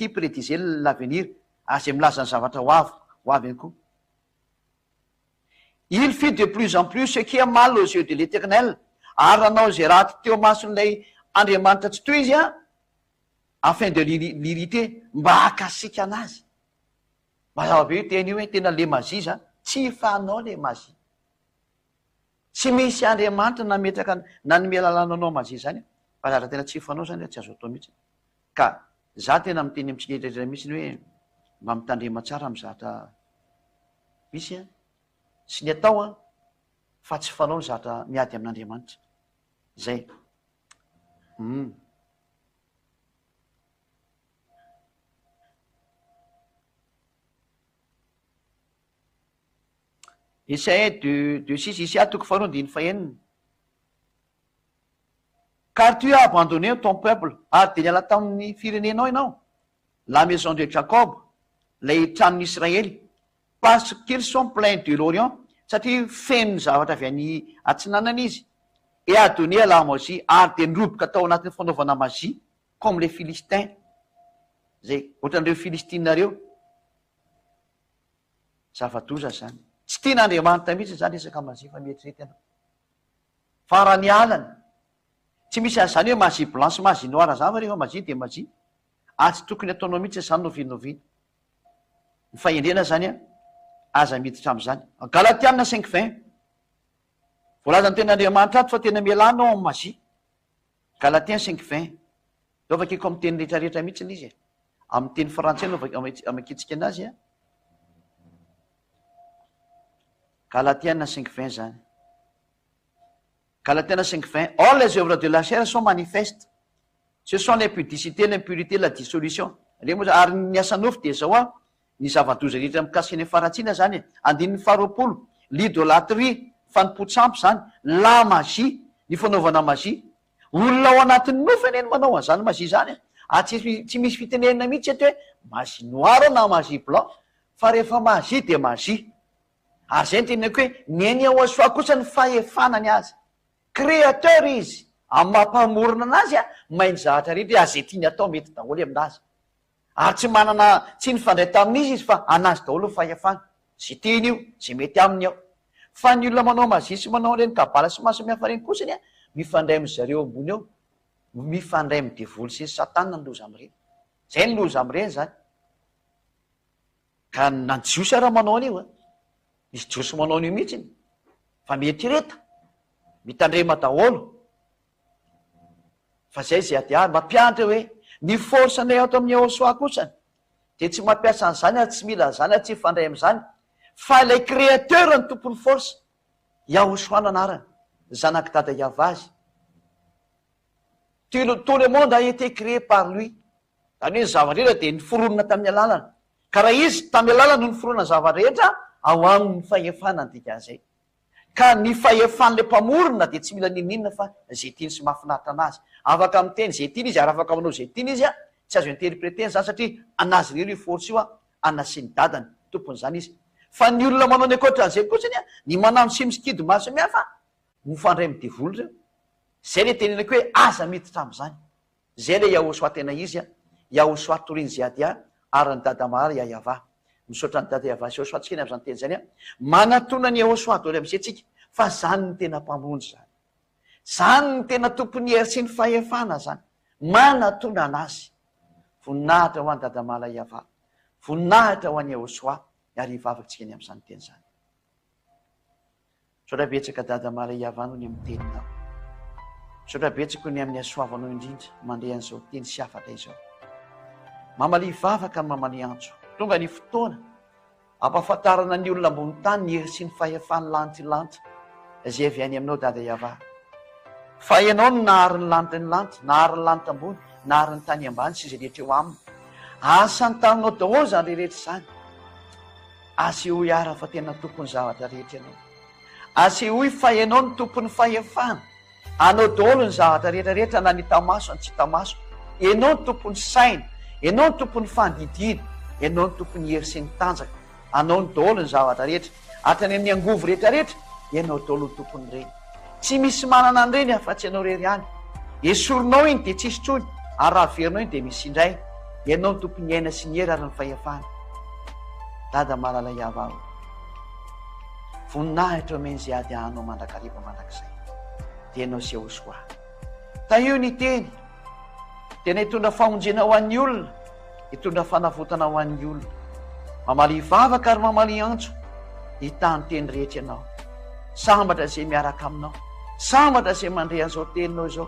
prédisait l'avenir azay milaza ny zavatra ho avy any koa il fit de plus en plus ce qui est mal aux yeux de l'Éternel ary nanao zay raha ty teo mason'ilay Andriamanitra tsy toy izy afin de l'irriter mba hakasika anazy mazava be io teny io hoe tena le mazie za tsy fanao le mazie tsy misy Andriamanitra nametraka nanome lalàna anao mazie zany fa zatra tena tsy fanao zany tsy azo atao mihitsy ka za tena miteny amitsika etratra mihitsy ny hoe mba mitandrema tsara amy zatra misy sy ny atao fa tsy fanao ny zatra miady amin'Andriamanitra zay Isaïe de 6 ici toko faharoa andiny fahenina car tu as abandonné ton peuple ary de niala tamin'ny firenenao ianao la maison de Jacob lay tranon'Israely parce qu'ils sont pleins de l'Orient satria feno ny zavatra avy any atsinanana izy et a donné à la magie ary de niroboka tao anatin'ny fanaovana magie comme les Philistins zay ohatran'ireo Filistinareo zava-doza zany tsy tian'Andriamanitra mihitsy zany resaka magie fa mieritreretry ianao fa raha ny alany tsy misy azany hoe magie blanche magie noire zany fa rehefa magie de magie tsy tokony ataonao mihitsy zany novinoviana ny fahendrena zany aza miditra am'zany Galatiana 5:20 voalaza ny ten'Andriamanitra ato fa tena mialanao amin'ny magie Galatiens 5:20 leo vakiko amin'ny teny rehetrarehetra mihitsy ny izy amin'ny teny frantsay no amakitsika anazy Galatiens 5:20 zany Galatiens 5:20 or les œuvres de la chair sont manifestes ce sont l'impudicité l'impurité la dissolution ary ny asanofo de zao ny zava-doza rehetra mikasika ny faratsiana zany andininy faharoapolo l'idolâtrie fanompontsampy zany la magie ny fanaovana magie olona ao anatin'ny nofo eneny manao an'zany magie zany tsy misy fitenenina mihitsy eto hoe magie noire na magie blanc fa rehefa magie de magie ary zay ny tenenako hoe nyeny ao asoa kosa ny fahefanany azy créateur izy amin'ny mampamorona anazy mainy zahatra rehetra azay tiany atao mety daholo aminazy ary tsy manana tsy nifandray tamin'izy izy fa anazy daholo fahefana zay teny io zay mety aminy ao fa ny olona manao magie sy manao reny kabala sy mahasamihafa reny kosany mifandray amy zareo ambony ao mifandray amy devoly sy ny satana ny loza am'ireny zay ny loza am'ireny zany ka nanjiosy raha manao an'io misy jiosy manao an'io mihitsiny fa mietrereta mitandrema daholo fa zay zay ady ary mampianatra hoe ny force anay ato amin'ny aosoa kosany de tsy mampiasa an'zany ary tsy mila zany ary tsy fandray am'zany fa ilay créateur ny tompony force iahosoana anarany zanaky dada iava azy tout le monde a été créé par lui zany hoe ny zava-rehetra de niforonona tamin'ny alalana ka raha izy tamin'ny alalana no niforonana zava-rehetra ao aminy fahefana ny dikan'izay ka ny fahefan'le mpamorona de tsy mila nininona fa zay tiany sy mahafinaritra anazy afaka miteny zay tiany izy ary afaka manao zay tiany izy tsy azo interpréteny zany satria anazy reny io force io anasy ny dadany tompony zany izy fa ny olona manao ny akoatran'zay kotsany ny manano sy misikidy maro samihafa mofandray amy devoly reo zay le tenenako hoe aza miditra am'zany Zay le Yahoshua tena izy Yahoshua toriny zay aty ary ny dada Maria Yahva. Misaotra ny dada Yahva sy Yahoshua tsika amin'izany teny zany manatona ny Yahoshua toy amintsika tsika fa zany ny tena mpamonjy zany. Zany ny tena tompony hery sy ny fahefana zany. Manatona anazy. Voninahitra ho an'ny dada Maria Yahva. Voninahitra ho an'ny Yahoshua ary hivavakantsika ny amin'izany teny zany. Misaotra betsaka dada Maria Yahva no ny miteninao. Misaotra betsaka ny amin'ny asoavanao indrindra mandeha an'izao teny sy afatra izao. Mamalia vavaka ny mamalia antso. Tonga ny fotoana ampahafantarana ny olona ambony tany ny hery sy ny fahefany lanitra izay avy any aminao dada Yahva. Fa ianao no nahary ny lanitra nahary ny lanitra ambony, nahary ny tany ambany sy izay rehetra eo aminy. Asa ny tananao daholo zany rehetra zany. Asehoy ara fa tena tompony zavatra rehetra ianao. Asehoy fa ianao ny tompony fahefana. Anao daholo ny zavatra rehetrarehetra na ny tamaso na tsy tamaso. Ianao ny tompony saina, ianao ny tompony fandidina, ianao ny tompony hery sy ny tanjaka. Anao ny daholo ny zavatra rehetra. Hatrany amin'ny angovo rehetrarehetra, ianao daholo ny tompony reny. Tsy misy manana an'ireny afa-tsy ianao rery ihany. Esorinao iny dia tsisy trony, ary raha averinao iny dia misy indray. Ianao ny tompony aina sy ny hery ary ny fahefana. Dada Maria Yahva, voninahitra omeny izay ady anao mandrakariva mandrakizay. Tenao sy Yahoshua. Tahio ny teny. Tena hitondra famonjena ho an'ny olona, hitondra fanavotana ho an'ny olona. Mamalia vavaka ary mamalia antso. Hita ny teny rehetra ianao. Sambatra izay miaraka aminao. Sambatra izay mandre an'izao teninao izao.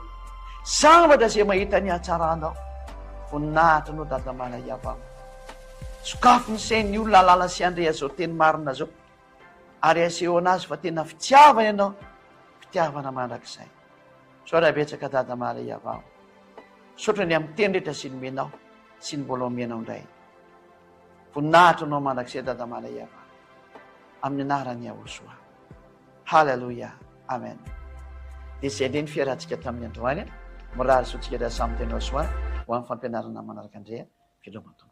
Sambatra izay mahita ny hatsaranao. Voninahitra anao dada Maria Yahva. Sokafo ny sain'ny olona alala sy andre an'izao teny marina zao. Ary aseho anazy fa tena fitiava ianao. Fitiavana mandrakizay. Misaotra betsaka dada Maria Yahva. Misaotra ny amin'ny teny rehetra sy ny menao sy ny mbola omenao indray. Voninahitra anao mandrakizay dada Maria Yahva. Amin'ny anaran'i Yahoshua. Halleluja. Amen. Dia izay indray ny fiarahantsika tamin'ny androany. Mirary sotsika dia samy teny Yahoshua ho amin'ny fampianarana manaraka indray. Velomatoa.